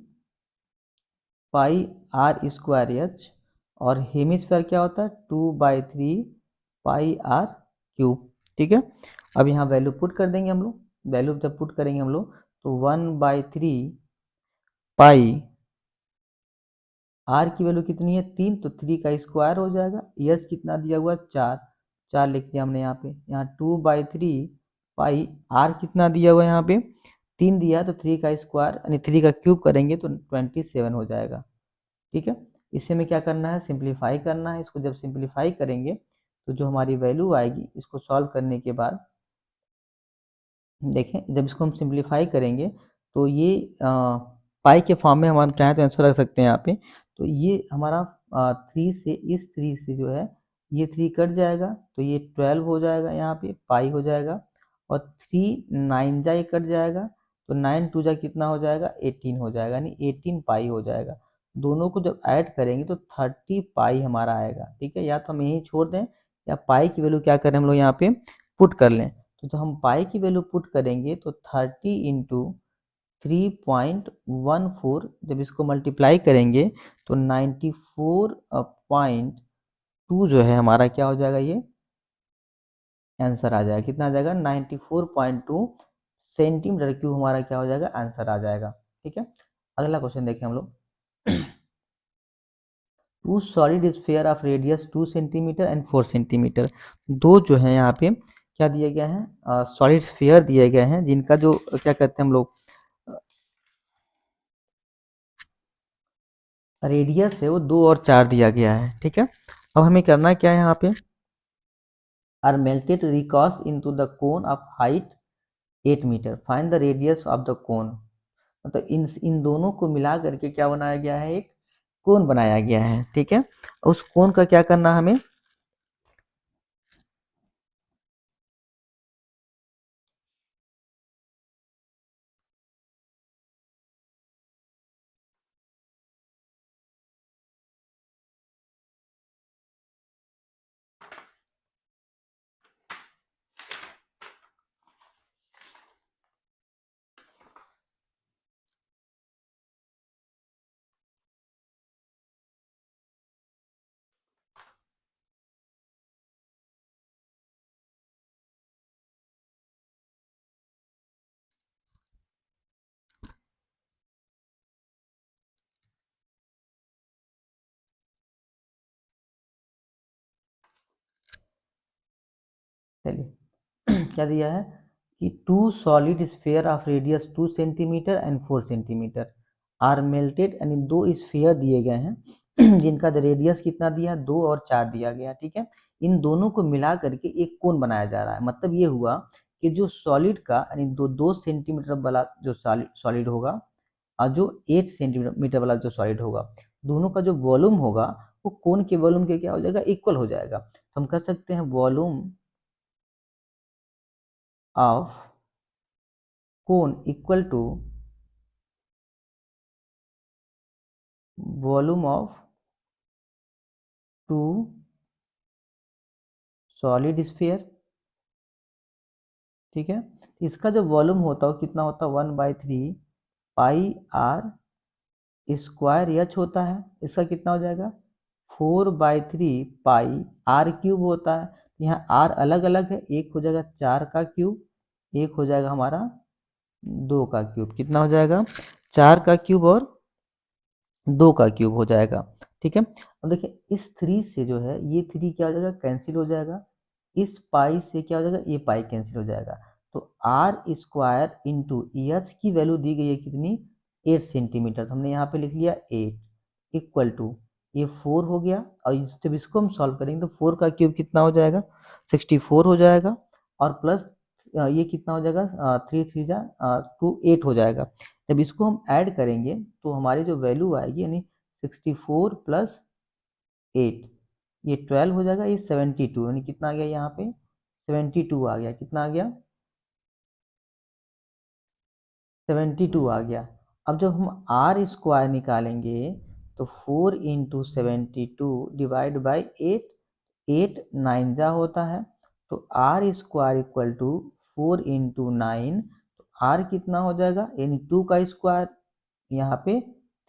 पाई आर स्क्वायर एच, और हेमिस्फेयर क्या होता है 2/3 पाई आर क्यूब। ठीक है, अब यहाँ वैल्यू पुट कर देंगे हम लोग, वैल्यू जब पुट करेंगे हम लोग तो 1/3 पाई आर की वैल्यू कितनी है 3, तो 3 का स्क्वायर हो जाएगा। यस कितना दिया हुआ 4, 4 लिख दिया हमने यहाँ पे। यहाँ 2/3 पाई आर कितना दिया हुआ है यहाँ पे 3 दिया, तो 3 का स्क्वायर यानी 3 का क्यूब करेंगे तो 27 हो जाएगा। ठीक है, इसे में क्या करना है, सिंप्लीफाई करना है। इसको जब सिंप्लीफाई करेंगे तो जो हमारी वैल्यू आएगी, इसको सॉल्व करने के बाद देखें, जब इसको हम सिंप्लीफाई करेंगे तो ये पाई के फॉर्म में हम चाहें तो आंसर रख सकते हैं यहाँ पे। तो ये हमारा 3 से, इस 3 से जो है ये 3 कट जाएगा, तो ये 12 हो जाएगा, यहाँ पे पाई हो जाएगा। और 3 9 जा ये कट जाएगा, तो 9 2 जा कितना हो जाएगा 18 हो जाएगा, यानी 18 पाई हो जाएगा। दोनों को जब ऐड करेंगे तो 30 पाई हमारा आएगा। ठीक है, या तो हम यहीं छोड़ दें या पाई की वैल्यू क्या करें हम लोग यहाँ पे पुट कर लें। तो जब हम पाई की वैल्यू पुट करेंगे तो 30 इंटू 3.14, जब इसको मल्टीप्लाई करेंगे तो 94.2 जो है हमारा क्या हो जाएगा, ये आंसर आ जाएगा। कितना आ जाएगा 94.2 सेंटीमीटर क्यूब हमारा क्या हो जाएगा, आंसर आ जाएगा। ठीक है, अगला क्वेश्चन देखें हम लोग। Two solid sphere of radius 2 centimetre and 4 centimetre, दो जो है यहाँ पे क्या दिए गए हैं, सॉलिड स्फीयर दिए गए हैं, जिनका जो क्या कहते हैं हम लोग रेडियस है वो 2 और 4 दिया गया है। ठीक है, अब हमें करना क्या है, यहाँ पे are melted recast into the cone of height 8 metre, find the radius of the cone. मतलब इन दोनों को मिला करके क्या बनाया गया है, एक कोन बनाया गया है। ठीक है, उस कोन का क्या करना है हमें, चलिए क्या दिया है कि two solid sphere of radius 2 centimetre and 4 centimetre are melted, यानी दो स्फीयर दिए गए हैं जिनका रेडियस कितना दिया 2 और 4 दिया गया। ठीक है, इन दोनों को मिला करके एक कोन बनाया जा रहा है। मतलब ये हुआ कि जो सॉलिड का यानी 2 सेंटीमीटर वाला जो सॉलिड होगा और जो 8 सेंटीमीटर वाला जो सॉलिड होगा, दोनों का जो वॉल्यूम होगा वो कोन के वॉल्यूम के क्या हो जाएगा, इक्वल हो जाएगा। तो हम कह सकते हैं volume of cone equal to volume of two solid sphere. ठीक है, इसका जो वॉल्यूम होता है वो कितना होता है 1/3 पाई आर स्क्वायर एच होता है। इसका कितना हो जाएगा 4/3 पाई आर क्यूब होता है। यहाँ आर अलग अलग है, एक हो जाएगा 4 का क्यूब, एक हो जाएगा हमारा 2 का क्यूब। कितना हो जाएगा 4 का क्यूब और 2 का क्यूब हो जाएगा। ठीक है, अब देखिए इस 3 से जो है ये 3 क्या हो जाएगा कैंसिल हो जाएगा, इस पाई से क्या हो जाएगा ये पाई कैंसिल हो जाएगा। तो आर स्क्वायर इंटू एच की वैल्यू दी गई है कितनी 8 सेंटीमीटर, तो हमने यहाँ पे लिख लिया 8 इक्वल टू ये 4 हो गया। और जब इसको हम सॉल्व करेंगे तो 4 का क्यूब कितना हो जाएगा 64 हो जाएगा, और प्लस ये कितना हो जाएगा, 3 3 जा 8 हो जाएगा। जब इसको हम ऐड करेंगे तो हमारी जो वैल्यू आएगी यानी 64 + 8, ये 12 हो जाएगा, ये 72 यानी कितना आ गया यहाँ पे 72 आ गया। कितना आ गया 72 आ गया। अब जब हम आर स्क्वायर निकालेंगे तो 4 × 72 डिवाइड बाई 8, 8 9 जा होता है, तो आर स्क्वायर इक्वल टू 4 × 9, तो आर कितना हो जाएगा यानी 2 का स्क्वायर, यहाँ पे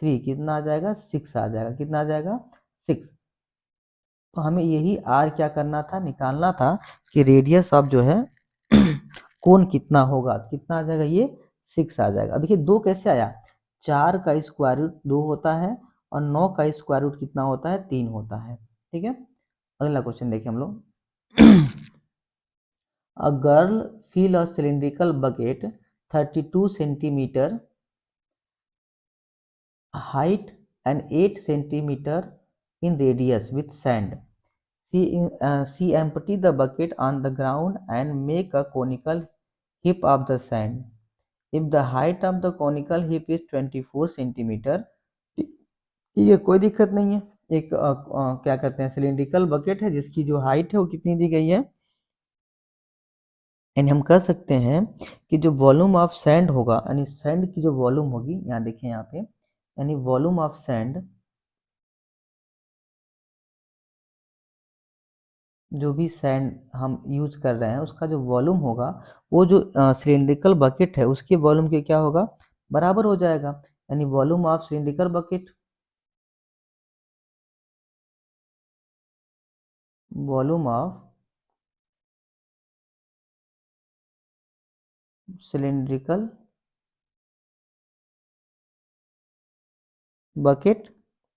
3 कितना आ जाएगा 6 आ जाएगा। कितना आ जाएगा 6। तो हमें यही आर क्या करना था, निकालना था कि रेडियस ऑफ जो है कोण कितना होगा। कितना आ जाएगा ये 6 आ जाएगा। अब देखिए 2 कैसे आया, 4 का स्क्वायर रूट 2 होता है और 9 का स्क्वायर रूट कितना होता है 3 होता है। ठीक है, अगला क्वेश्चन देखिए हम लोग। A girl fill a cylindrical bucket 32 centimeter height and 8 centimeter in radius with sand. She empty the bucket on the ground and make a conical heap of the sand. If the height of the conical heap is 24 centimeter, ये कोई दिक्कत नहीं है। एक क्या कहते हैं cylindrical bucket है जिसकी जो हाइट है वो कितनी दी गई है, यानी हम कह सकते हैं कि जो वॉल्यूम ऑफ सैंड होगा यानी सैंड की जो वॉल्यूम होगी, यहाँ देखिए यहाँ पे, यानी वॉल्यूम ऑफ सैंड जो भी सैंड हम यूज कर रहे हैं उसका जो वॉल्यूम होगा वो जो सिलिंड्रिकल बकेट है उसके वॉल्यूम के क्या होगा बराबर हो जाएगा। यानी volume of cylindrical bucket, volume of cylindrical bucket,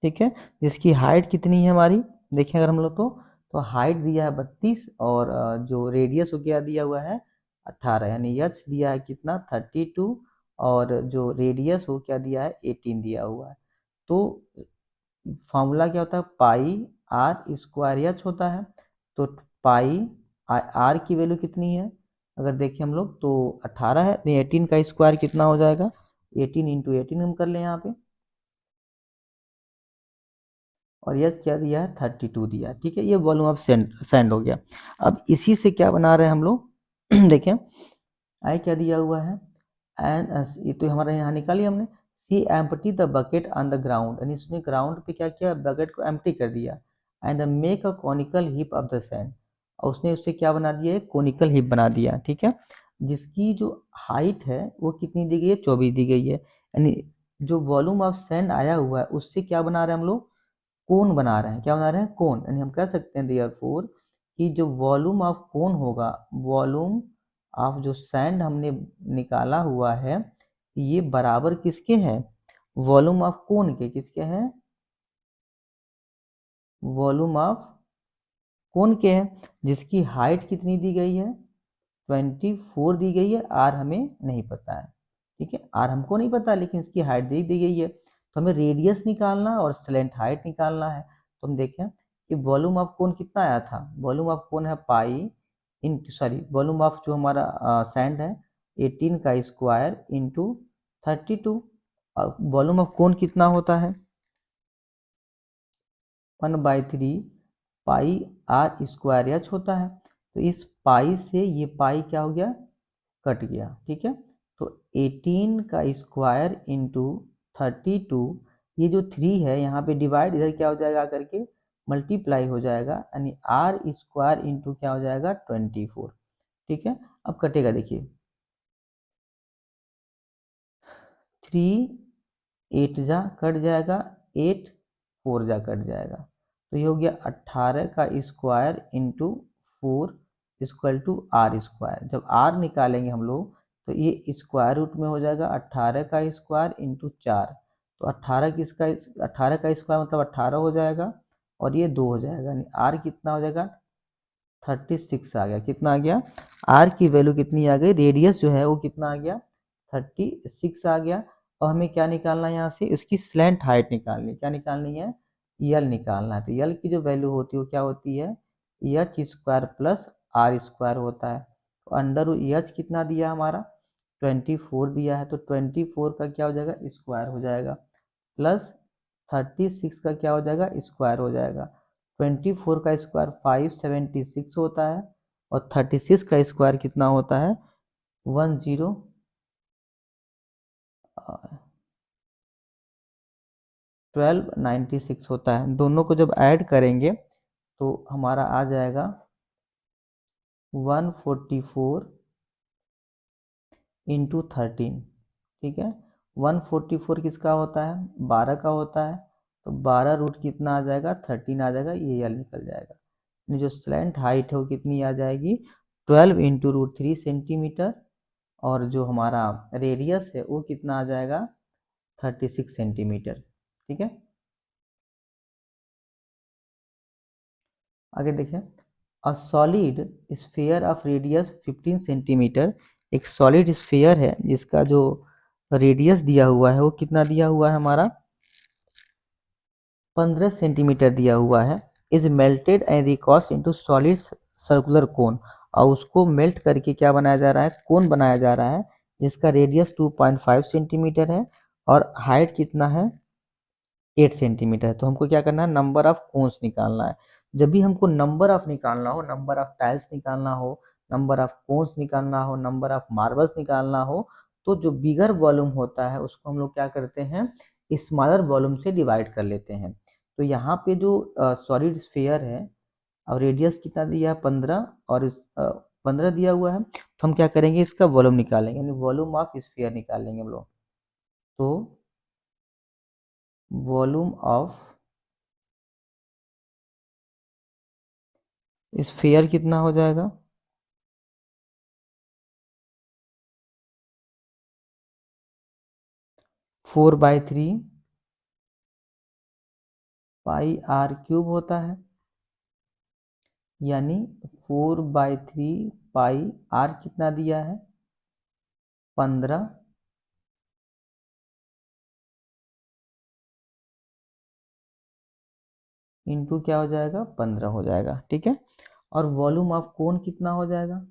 ठीक है, जिसकी हाइट कितनी है हमारी, देखें अगर हम लोग तो हाइट दिया है 32 और जो रेडियस हो गया दिया हुआ है 18, यानी एच दिया है कितना 32 और जो रेडियस हो क्या दिया है 18 दिया हुआ है। तो फॉर्मूला क्या होता है, पाई आर स्क्वायर एच होता है। तो पाई आर की वैल्यू कितनी है, अगर देखें हम लोग तो 18 है, तो 18 का स्क्वायर कितना हो जाएगा 18 × 18 हम कर लें यहाँ पे, और यस क्या दिया है 32 दिया है। ठीक है, ये वॉल्यूम ऑफ सैंड हो गया। अब इसी से क्या बना रहे हैं हम लोग देखें, आई क्या दिया हुआ है एंड ये तो हमारे यहाँ निकाली हमने, see empty the bucket on the ground, यानी इसने ग्राउंड पे क्या किया बकेट को एम्प्टी कर दिया, and make a conical hip of the sand, और उसने उससे क्या बना दिया एक कॉनिकल हिप बना दिया। ठीक है, जिसकी जो हाइट है वो कितनी दी गई है 24 दी गई है, यानी जो वॉल्यूम ऑफ सैंड आया हुआ है उससे क्या बना रहे हैं हम लोग कोन बना रहे हैं। क्या बना रहे हैं कोन, यानी हम कह सकते हैं देयरफॉर कि जो वॉल्यूम ऑफ कोन होगा, वॉल्यूम ऑफ जो सैंड हमने निकाला हुआ है ये बराबर किसके हैं वॉल्यूम ऑफ कोन के, किसके हैं वॉल्यूम ऑफ कोन के हैं, जिसकी हाइट कितनी दी गई है 24 दी गई है, आर हमें नहीं पता है। ठीक है, आर हमको नहीं पता लेकिन इसकी हाइट दी गई है, तो हमें रेडियस निकालना है और स्लेंट हाइट निकालना है। तो हम देखें कि वॉल्यूम ऑफ कोन कितना आया था, वॉल्यूम ऑफ कोन है पाई इन सॉरी वॉल्यूम ऑफ जो हमारा सैंड है 18 का स्क्वायर इंटू 32, और वॉल्यूम ऑफ कोन कितना होता है 1/3 पाई आर स्क्वायर एच होता है। तो इस पाई से ये पाई क्या हो गया कट गया। ठीक है, तो 18 का स्क्वायर इंटू 32, ये जो 3 है यहाँ पे डिवाइड इधर क्या हो जाएगा करके मल्टीप्लाई हो जाएगा, यानी आर स्क्वायर इंटू क्या हो जाएगा 24। ठीक है, अब कटेगा देखिए 3 8 जा कट जाएगा, 8 4 जा कट जाएगा, तो ये हो गया 18 का square into 4 equal to R square. जब आर निकालेंगे हम लोग तो ये स्क्वायर रूट में हो जाएगा 18 का स्क्वायर इंटू 4, तो 18 किसका 18 का स्क्वायर मतलब 18 हो जाएगा और ये 2 हो जाएगा, यानी आर कितना हो जाएगा 36 आ गया। कितना आ गया आर की वैल्यू कितनी आ गई, रेडियस जो है वो कितना आ गया 36 आ गया। और हमें क्या निकालना है यहाँ से उसकी स्लैंट हाइट निकालनी, क्या निकालनी है यल निकालना है। तो यल की जो वैल्यू होती है वो क्या होती है H square plus R square होता है, अंडर एच कितना दिया हमारा 24 दिया है, तो 24 का क्या हो जाएगा स्क्वायर हो जाएगा, प्लस 36 का क्या हो जाएगा स्क्वायर हो जाएगा। 24 का स्क्वायर 576 होता है और 36 का स्क्वायर कितना होता है 1296 होता है। दोनों को जब ऐड करेंगे तो हमारा आ जाएगा 144 इंटू 13, ठीक है। 144 किसका होता है 12 का होता है, तो 12 रूट कितना आ जाएगा 13 आ जाएगा, ये यल निकल जाएगा। यानी जो स्लैंट हाइट है वो कितनी आ जाएगी 12 इंटू रूट 3 सेंटीमीटर, और जो हमारा रेडियस है वो कितना आ जाएगा 36 सेंटीमीटर, ठीक है। आगे देखें, a solid sphere of radius 15 centimetre, एक सॉलिड स्फीयर है जिसका जो रेडियस दिया हुआ है वो कितना दिया हुआ है हमारा 15 सेंटीमीटर दिया हुआ है, is melted and recast into solid circular cone, और उसको मेल्ट करके क्या बनाया जा रहा है कोन बनाया जा रहा है, जिसका रेडियस 2.5 सेंटीमीटर है और हाइट कितना है 8 सेंटीमीटर है। तो हमको क्या करना है नंबर ऑफ कोन्स निकालना है। जब भी हमको नंबर ऑफ निकालना हो, नंबर ऑफ टाइल्स निकालना हो, नंबर ऑफ कोन्स निकालना हो, नंबर ऑफ मार्बल्स निकालना हो, तो जो बिगर वॉल्यूम होता है उसको हम लोग क्या करते हैं स्मॉलर वॉल्यूम से डिवाइड कर लेते हैं। तो यहाँ पे जो सॉलिड स्फीयर है और रेडियस कितना दिया है 15 और इस 15 दिया हुआ है, तो हम क्या करेंगे इसका वॉल्यूम निकालेंगे, यानी वॉल्यूम ऑफ स्फीयर निकालेंगे हम लोग। तो वॉल्यूम ऑफ स्फीयर कितना हो जाएगा 4/3 पाई आर क्यूब होता है, यानी 4/3 पाई आर कितना दिया है 15 इंटू क्या हो जाएगा 15 हो जाएगा, ठीक है। और वॉल्यूम ऑफ कोन कितना हो जाएगा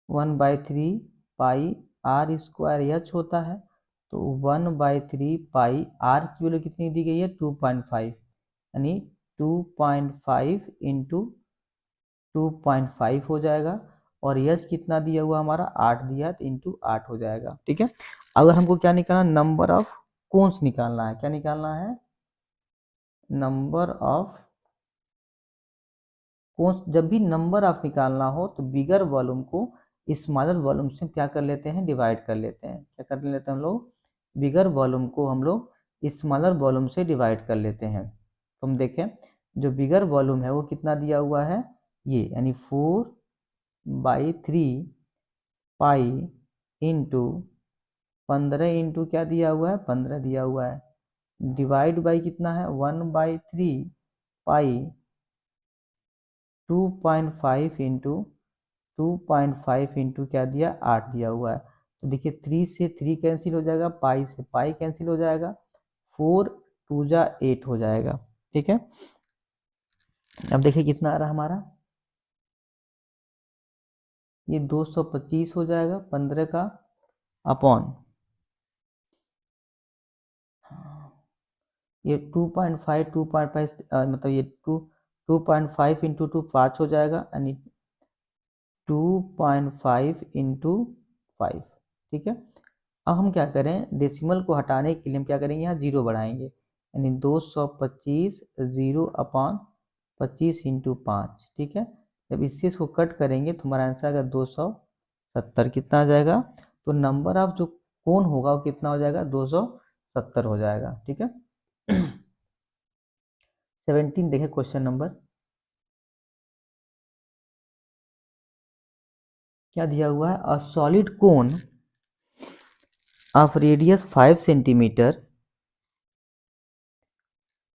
1/3 पाई आर स्क्वायर एच होता है, तो 1/3 पाई आर की वैल्यू कितनी दी गई है 2.5, यानी 2.5 इंटू 2.5 हो जाएगा, और यस कितना दिया हुआ हमारा 8 दिया है, तो इंटू 8 हो जाएगा, ठीक है। अगर हमको क्या निकालना नंबर ऑफ कोन्स निकालना है, क्या निकालना है नंबर ऑफ कोन्स। जब भी नंबर ऑफ निकालना हो तो बिगर वॉल्यूम को स्मॉलर वॉल्यूम से क्या कर लेते हैं डिवाइड कर लेते हैं, क्या कर लेते हैं हम लोग बिगर वॉल्यूम को हम लोग स्मॉलर वॉल्यूम से डिवाइड कर लेते हैं। तो हम देखें जो बिगर वॉल्यूम है वो कितना दिया हुआ है ये, यानी 4/3 पाई इंटू 15 इंटू क्या दिया हुआ है 15 दिया हुआ है, डिवाइड बाई कितना है 1/3 पाई 2.5 इंटू 2.5 इंटू क्या दिया 8 दिया हुआ है। तो देखिए 3 से 3 कैंसिल हो जाएगा, पाई से पाई कैंसिल हो जाएगा, 4 2 जा 8 हो जाएगा, ठीक है। अब देखिए कितना आ रहा हमारा ये 225 हो जाएगा 15 का अपॉन ये 2.5 2.5 मतलब ये 2.5 इंटू 2 5 हो जाएगा, यानी 2.5 इंटू 5, ठीक है। अब हम क्या करें डेसिमल को हटाने के लिए हम क्या करेंगे यहाँ जीरो बढ़ाएंगे, यानी 225 जीरो अपॉन 25 इंटू 5, ठीक है। जब इससे इसको कट करेंगे तो हमारा आंसर आएगा 270, कितना आ जाएगा तो नंबर ऑफ जो कोण होगा वो कितना हो जाएगा 270 हो जाएगा, ठीक है। 17 देखें क्वेश्चन नंबर क्या दिया हुआ है, a solid cone of radius 5 centimetre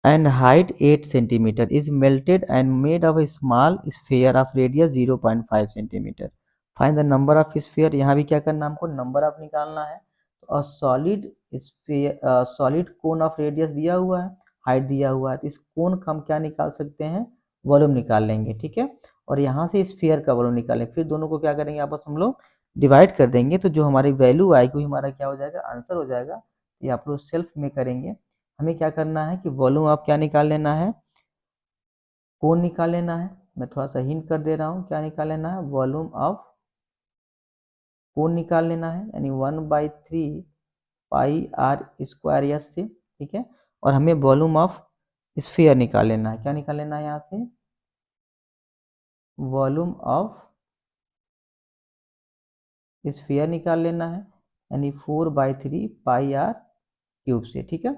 and height 8 centimeter is melted and made of a small sphere of radius 0.5 centimeter. Find the number of sphere। यहाँ भी क्या करना हमको नंबर ऑफ निकालना है। तो solid sphere solid cone of radius दिया हुआ है, हाइट दिया हुआ है, तो इस कोन का हम क्या निकाल सकते हैं, वॉल्यूम निकाल लेंगे, ठीक है। और यहाँ से स्फीयर का वॉल्यूम निकालें, फिर दोनों को क्या करेंगे, आपस हम लोग डिवाइड कर देंगे, तो जो हमारी वैल्यू आएगी वो हमारा क्या हो जाएगा, आंसर हो जाएगा। ये आप लोग सेल्फ में करेंगे। हमें क्या करना है कि वॉल्यूम ऑफ क्या निकाल लेना है, कोन निकाल लेना है। मैं थोड़ा सा हिंट कर दे रहा हूँ, क्या निकाल लेना है, वॉल्यूम ऑफ कोन निकाल लेना है, यानी 1/3 पाई आर स्क्वायर एस से, ठीक है। और हमें वॉल्यूम ऑफ स्फीयर निकाल लेना है, क्या निकाल लेना है यहाँ से, वॉल्यूम ऑफ स्फीयर निकाल लेना है, यानी 4/3 पाई आर क्यूब से, ठीक है।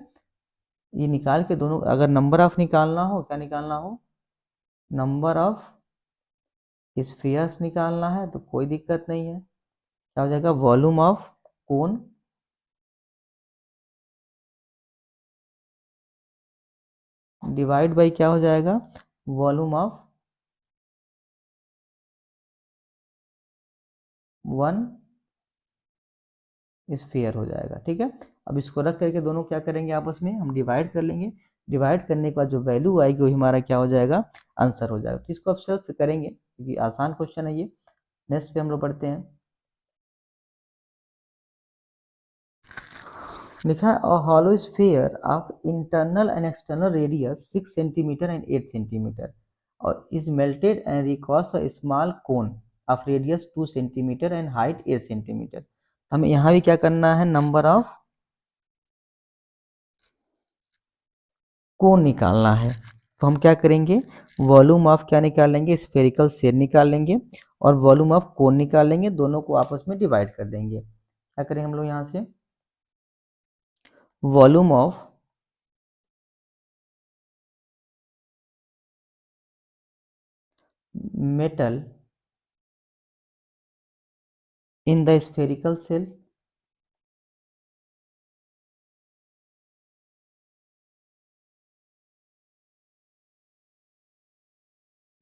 ये निकाल के दोनों, अगर नंबर ऑफ निकालना हो, क्या निकालना हो, नंबर ऑफ स्फीयर्स निकालना है, तो कोई दिक्कत नहीं है। क्या हो जाएगा, volume of cone divide by क्या हो जाएगा, वॉल्यूम ऑफ 1 स्फीयर हो जाएगा, ठीक है। अब इसको रख करके दोनों क्या करेंगे, आपस में हम डिवाइड कर लेंगे। डिवाइड करने के बाद जो वैल्यू आएगी वही हमारा क्या हो जाएगा, आंसर हो जाएगा। तो इसको आप सेल्फ से करेंगे क्योंकि आसान क्वेश्चन है ये। नेक्स्ट पे हम लोग पढ़ते हैं। लिखा है a hollow sphere of internal and external radius 6 centimetre and 8 centimetre और is melted and recast a small cone of radius 2 centimetre and height 8 centimetre. हमें यहाँ भी क्या करना है, नंबर ऑफ कोण निकालना है। तो हम क्या करेंगे, वॉल्यूम ऑफ क्या निकालेंगे, स्फेरिकल शेल निकाल लेंगे और वॉल्यूम ऑफ कोण निकाल लेंगे, दोनों को आपस में डिवाइड कर देंगे। क्या करेंगे हम लोग यहाँ से, volume of metal in the spherical shell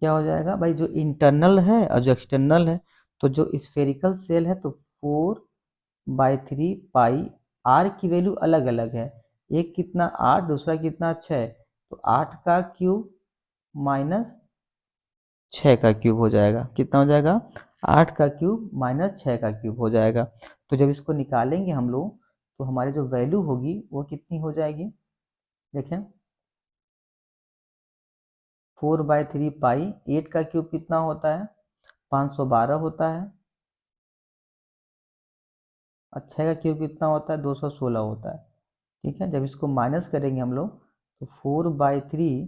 क्या हो जाएगा भाई, जो इंटरनल है और जो एक्सटर्नल है, तो जो स्फेरिकल सेल है तो 4/3 पाई, आर की वैल्यू अलग अलग है, एक कितना 8, दूसरा कितना 6, तो 8 का क्यूब माइनस 6 का क्यूब हो जाएगा, कितना हो जाएगा, 8 का क्यूब माइनस 6 का क्यूब हो जाएगा। तो जब इसको निकालेंगे हम लोग, तो हमारी जो वैल्यू होगी वो कितनी हो जाएगी, देखें 4/3 पाई, 8 का क्यूब कितना होता है, 512 होता है, और 6 का क्यूब कितना होता है, 216 होता है, ठीक है। जब इसको माइनस करेंगे हम लोग, तो 4/3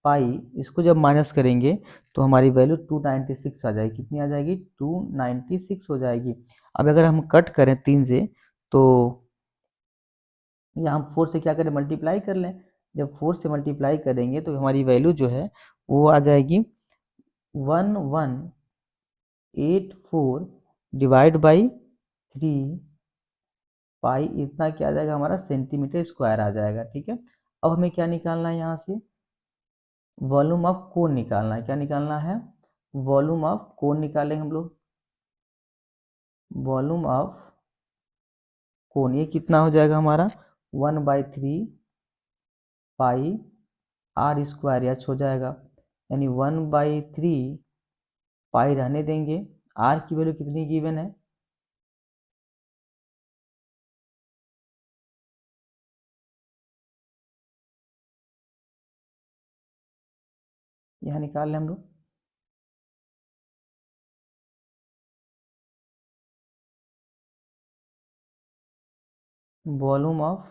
पाई, इसको जब माइनस करेंगे तो हमारी वैल्यू 296 आ जाएगी, कितनी आ जाएगी, 296 हो जाएगी। अब अगर हम कट करें 3 से, तो या हम 4 से क्या करें, मल्टीप्लाई कर लें। जब 4 से मल्टीप्लाई करेंगे तो हमारी वैल्यू जो है वो आ जाएगी 1184 डिवाइड बाई 3 पाई, इतना क्या आ जाएगा हमारा, सेंटीमीटर स्क्वायर आ जाएगा, ठीक है। अब हमें क्या निकालना है यहाँ से, वॉल्यूम ऑफ कोण निकालना है, क्या निकालना है, वॉल्यूम ऑफ कोण निकालेंगे हम लोग, वॉल्यूम ऑफ कोण, ये कितना हो जाएगा हमारा, 1/3 पाई आर स्क्वायर एच हो जाएगा, यानी 1/3 पाई रहने देंगे, आर की वैल्यू कितनी गिवन है, यहाँ निकाल लें हम लोग, वॉल्यूम ऑफ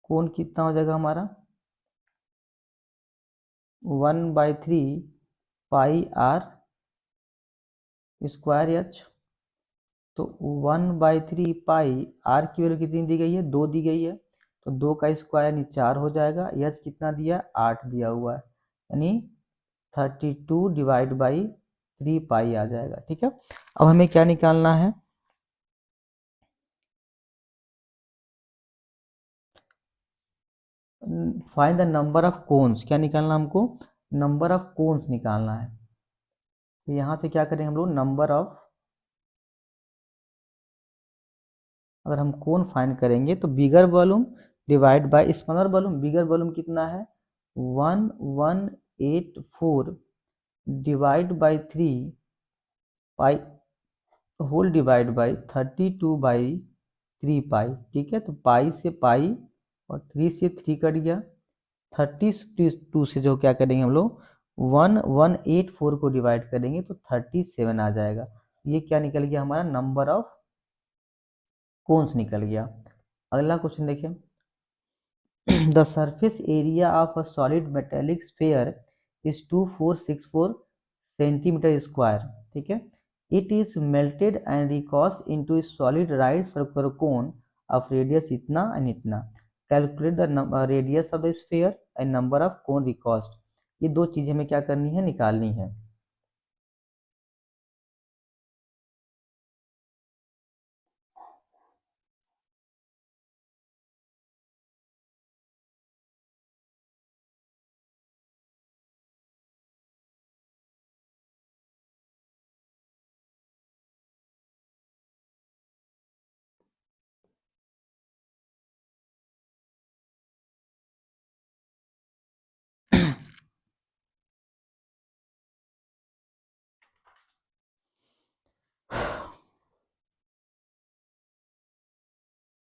कोण कितना हो जाएगा हमारा, 1/3 पाई आर स्क्वायर एच। तो 1/3 पाई, आर की वैल्यू कितनी दी गई है, 2 दी गई है, तो 2 का स्क्वायर यानी 4 हो जाएगा, एच कितना दिया, 8 दिया हुआ है, यानी 32 डिवाइड बाई 3 पाई आ जाएगा, ठीक है। अब हमें क्या निकालना है, find the number of cones, क्या निकालना हमको, नंबर ऑफ कोन्स निकालना है। तो यहाँ से क्या करेंगे हम लोग, नंबर ऑफ, अगर हम कोन फाइंड करेंगे तो bigger volume divide by smaller volume, bigger volume कितना है 1184 divide by 3 pi whole divide by 32/3 pi. ठीक है, तो पाई से पाई और 3 से 3 कट गया, 32 से जो क्या करेंगे हम लोग 1184 को डिवाइड करेंगे तो 37 आ जाएगा। ये क्या निकल गया हमारा नंबर ऑफ कोन्स निकल गया। अगला क्वेश्चन देखिए the surface area of a solid metallic sphere is 2464 centimetre square. ठीक है, it is melted and recast into solid right circular cone of radius इतना एंड इतना। Calculate the radius of the sphere and number of cone recast. ये दो चीजें हमें क्या करनी है, निकालनी है।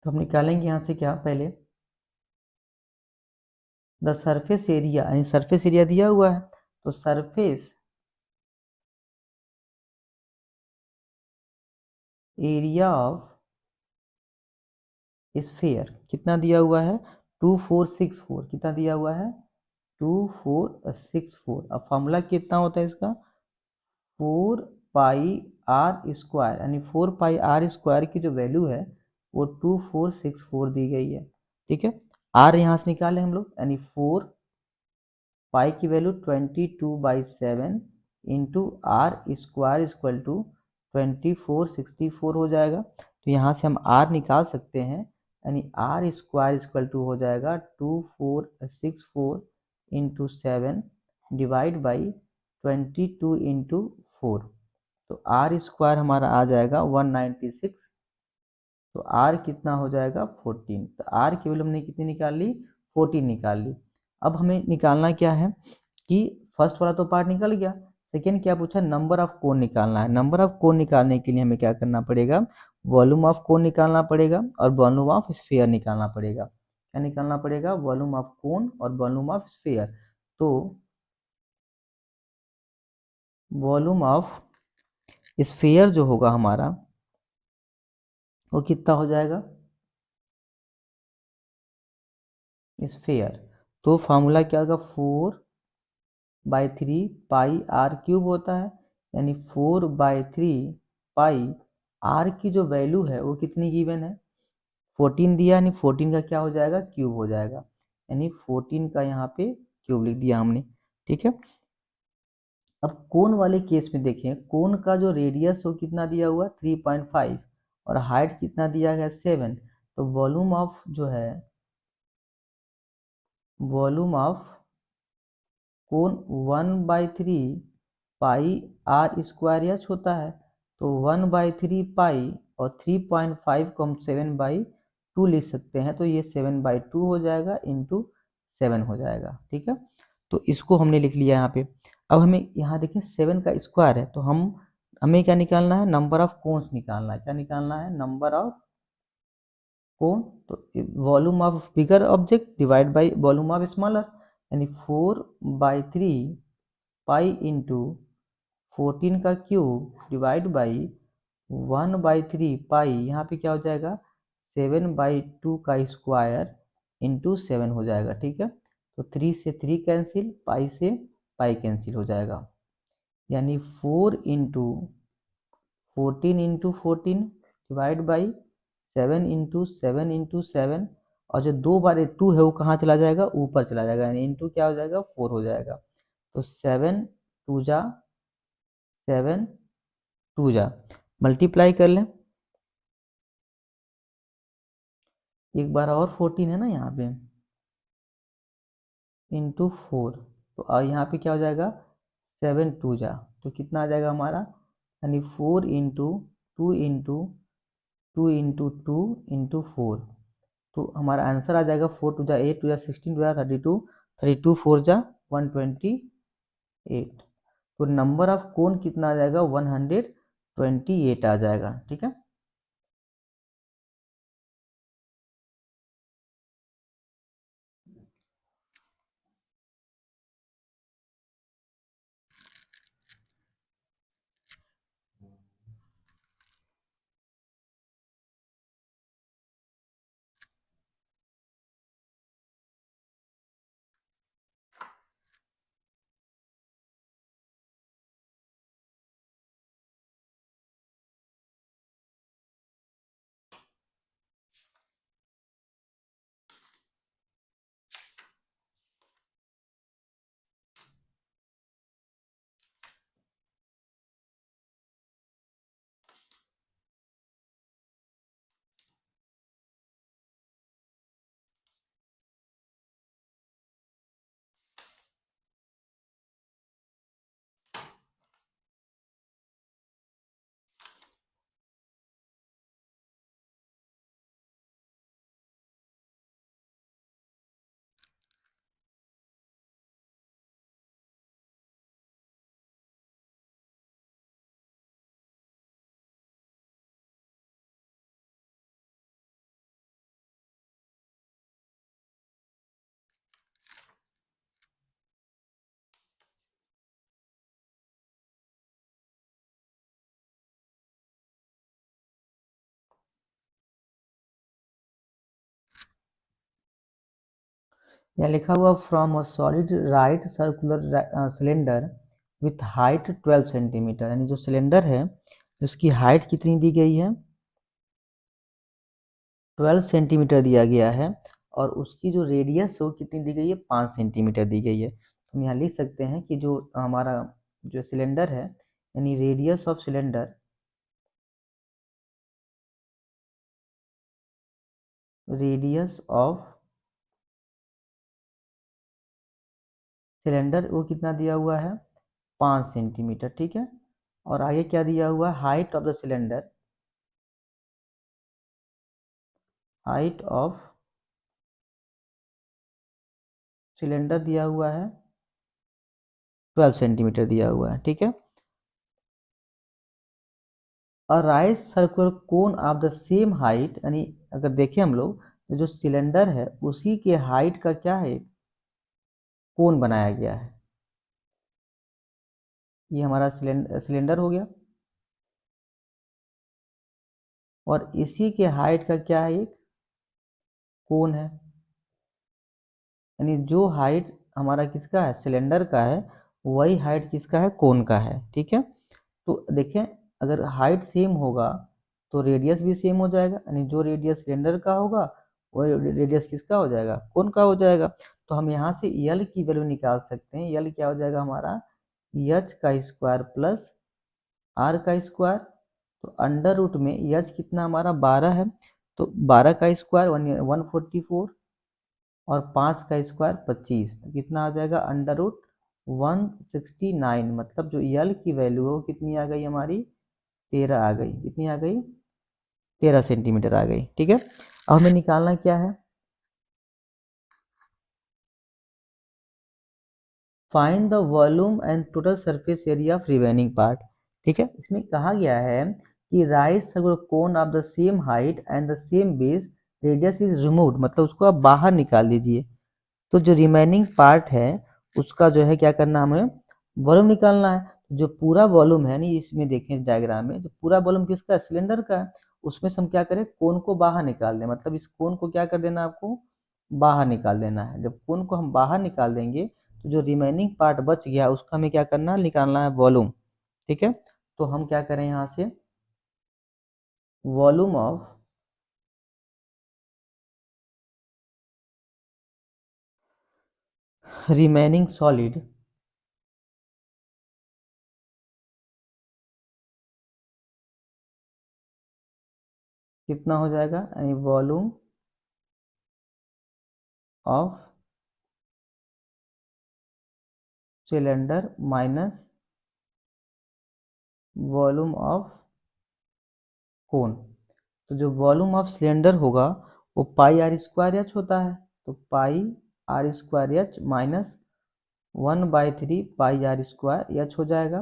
तो हम निकालेंगे यहाँ से क्या, पहले द सरफेस एरिया, यानी सरफेस एरिया दिया हुआ है तो सरफेस एरिया ऑफ स्फीयर कितना दिया हुआ है 2464, कितना दिया हुआ है 2464। अब फॉर्मूला कितना होता है इसका 4 पाई r स्क्वायर, यानी 4 पाई r स्क्वायर की जो वैल्यू है वो 2464 दी गई है। ठीक है, r यहाँ से निकाले हम लोग, यानी 4 पाई की value 22/7 into R square equal to 2464 हो जाएगा। तो यहाँ से हम r निकाल सकते हैं, यानी आर स्क्वायर इक्वल टू हो जाएगा 2464 इंटू 7 डिवाइड बाई 22 इंटू 4। तो आर स्क्वायर हमारा आ जाएगा 196। तो आर कितना हो जाएगा 14। तो आर की वैल्यू हमने कितनी निकाल ली 14 निकाल ली। अब हमें निकालना क्या है कि फर्स्ट वाला तो पार्ट निकल गया, सेकेंड क्या पूछा नंबर ऑफ कोन निकालना है। नंबर ऑफ कोन निकालने के लिए हमें क्या करना पड़ेगा वॉल्यूम ऑफ कोन निकालना पड़ेगा और वॉल्यूम ऑफ स्फीयर निकालना पड़ेगा। क्या निकालना पड़ेगा वॉल्यूम ऑफ कोन और वॉल्यूम ऑफ स्फीयर। तो वॉल्यूम ऑफ स्फीयर जो होगा हमारा वो कितना हो जाएगा स्फीयर, तो फार्मूला क्या होगा 4/3 पाई आर क्यूब होता है, यानी 4/3 पाई आर की जो वैल्यू है वो कितनी गिवन है 14 दिया, यानी 14 का क्या हो जाएगा क्यूब हो जाएगा, यानी 14 का यहाँ पे क्यूब लिख दिया हमने। ठीक है, अब कोन वाले केस में देखें, कोन का जो रेडियस हो कितना दिया हुआ 3.5 और हाइट कितना दिया गया 7। तो वॉल्यूम ऑफ जो है वॉल्यूम ऑफ कोण 1/3 पाई आर स्क्वायर एच होता है। तो 1/3 पाई और 3.5 को हम 7/2 लिख सकते हैं, तो ये 7/2 हो जाएगा इंटू 7 हो जाएगा। ठीक है, तो इसको हमने लिख लिया यहाँ पे। अब हमें यहाँ देखिए 7 का स्क्वायर है, तो हमें क्या निकालना है नंबर ऑफ कोन्स निकालना है। क्या निकालना है नंबर ऑफ कोन, तो volume of bigger object divide by volume of smaller, यानी 4/3 पाई इंटू 14 का क्यूब डिवाइड बाई 1/3 पाई, यहाँ पे क्या हो जाएगा 7/2 का स्क्वायर इंटू 7 हो जाएगा। ठीक है, तो 3 से 3 कैंसिल, पाई से पाई कैंसिल हो जाएगा, यानी 4 इंटू 14 डिवाइड बाई 7 और जो 2/2 है वो कहाँ चला जाएगा ऊपर चला जाएगा, यानी इंटू क्या हो जाएगा 4 हो जाएगा। तो 7 मल्टीप्लाई कर लें एक बार और 14 है ना यहाँ पे इंटू 4। तो यहाँ पे क्या हो जाएगा 7 तो कितना आ जाएगा हमारा, यानी 4 इंटू 2 इंटू 2 इंटू 2 इंटू 4। तो हमारा आंसर आ जाएगा 4 टू जा 8 टू जा 16 टू जा 32, 32 4 जा 128। तो नंबर ऑफ कोन कितना आ जाएगा, 128 आ जाएगा। ठीक है, यहाँ लिखा हुआ from a solid right circular cylinder with height 12 centimetre, यानी जो सिलेंडर है उसकी हाइट कितनी दी गई है, 12 सेंटीमीटर दिया गया है, और उसकी जो रेडियस है वो कितनी दी गई है, 5 सेंटीमीटर दी गई है। हम यहाँ लिख सकते हैं कि जो हमारा जो सिलेंडर है, यानी radius of cylinder, radius of cylinder वो कितना दिया हुआ है, 5 सेंटीमीटर। ठीक है, और आगे क्या दिया हुआ है, height of the cylinder, height of cylinder दिया हुआ है 12 सेंटीमीटर दिया हुआ है। ठीक है, और right circular cone of the same height, यानी अगर देखें हम लोग तो जो सिलेंडर है उसी के हाइट का क्या है, कोन बनाया गया है। ये हमारा सिलेंडर हो गया, और इसी के हाइट का क्या है, एक कोन है। यानी जो हाइट हमारा किसका है, सिलेंडर का है, वही हाइट किसका है, कोन का है। ठीक है, तो देखें अगर हाइट सेम होगा तो रेडियस भी सेम हो जाएगा, यानी जो रेडियस सिलेंडर का होगा वही रेडियस किसका हो जाएगा, कोन का हो जाएगा। तो हम यहाँ से यल की वैल्यू निकाल सकते हैं। यल क्या हो जाएगा हमारा, एच का स्क्वायर प्लस आर का स्क्वायर। तो अंडर रूट में एच कितना हमारा 12 है, तो 12 का स्क्वायर 144, और 5 का स्क्वायर 25, तो कितना आ जाएगा, अंडर रूट 169। मतलब जो यल की वैल्यू है वो कितनी आ गई हमारी, 13 आ गई। कितनी आ गई, 13 सेंटीमीटर आ गई। ठीक है, अब हमें निकालना क्या है, find the volume and total surface area of remaining part. ठीक है, इसमें कहा गया है कि right circular cone of the same height and the same base radius is removed, मतलब उसको आप बाहर निकाल दीजिए। तो जो रिमेनिंग पार्ट है उसका जो है क्या करना, हमें वॉल्यूम निकालना है। जो पूरा वॉल्यूम है, नहीं इसमें देखें डायग्राम में, जो पूरा वॉल्यूम किसका है, सिलेंडर का है। उसमें से हम क्या करें, कोन को बाहर निकाल दें, मतलब इस कोन को क्या कर देना, आपको बाहर निकाल देना है। जब कोन को हम बाहर निकाल देंगे तो जो रिमेनिंग पार्ट बच गया उसका हमें क्या करना है, निकालना है वॉल्यूम। ठीक है, तो हम क्या करें, यहाँ से वॉल्यूम ऑफ रिमेनिंग सॉलिड कितना हो जाएगा, यानी volume of cylinder minus volume of कोन। तो जो वॉल्यूम ऑफ सिलेंडर होगा वो पाई आर स्क्वायर एच होता है, तो pi r square H minus 1/3 pi r square H हो जाएगा।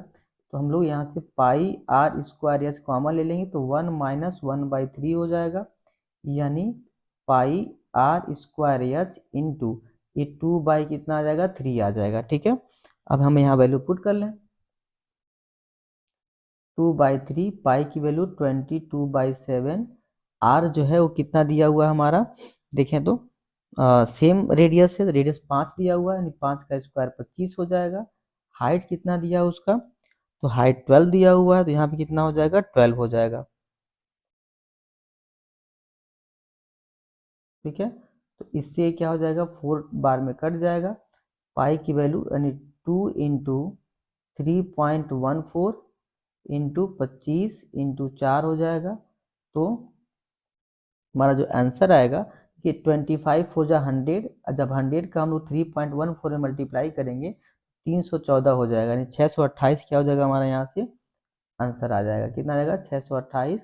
तो हम लोग यहाँ से pi r square H common ले लेंगे, तो 1 माइनस 1/3 हो जाएगा, यानी pi r square H into ये 2 बाई कितना आ जाएगा, 3 आ जाएगा। ठीक है, अब हम यहाँ वैल्यू पुट कर लें। 2/3 पाई की वैल्यू 22/7। आर जो है वो कितना दिया हुआ है हमारा, देखें तो सेम रेडियस है, रेडियस 5 दिया हुआ है, यानी 5 का स्क्वायर 25 हो जाएगा। हाइट कितना दिया है उसका, तो हाइट 12 दिया हुआ है, तो यहाँ पे कितना हो जाएगा, 12 हो जाएगा। ठीक है, तो इससे क्या हो जाएगा, 4 बार में कट जाएगा। पाई की वैल्यू यानी 2 इंटू 3.14 इंटू 25 इंटू 4 हो जाएगा। तो हमारा जो आंसर आएगा कि 25 हो जा 100, जब 100 का हम लोग 3.14 में मल्टीप्लाई करेंगे 314 हो जाएगा, यानी 628 क्या हो जाएगा हमारा यहाँ से आंसर आ जाएगा। कितना आ जाएगा, 628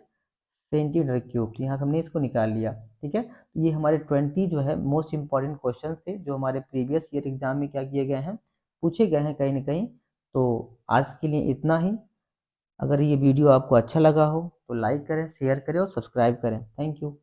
सेंटीमीटर क्यूब। तो यहाँ से हमने इसको निकाल लिया। ठीक है, तो ये हमारे 20 जो है मोस्ट इंपॉर्टेंट क्वेश्चन थे जो हमारे प्रीवियस ईयर एग्जाम में क्या किए गए हैं, पूछे गए हैं कहीं ना कहीं। तो आज के लिए इतना ही। अगर ये वीडियो आपको अच्छा लगा हो तो लाइक करें, शेयर करें और सब्सक्राइब करें। Thank you.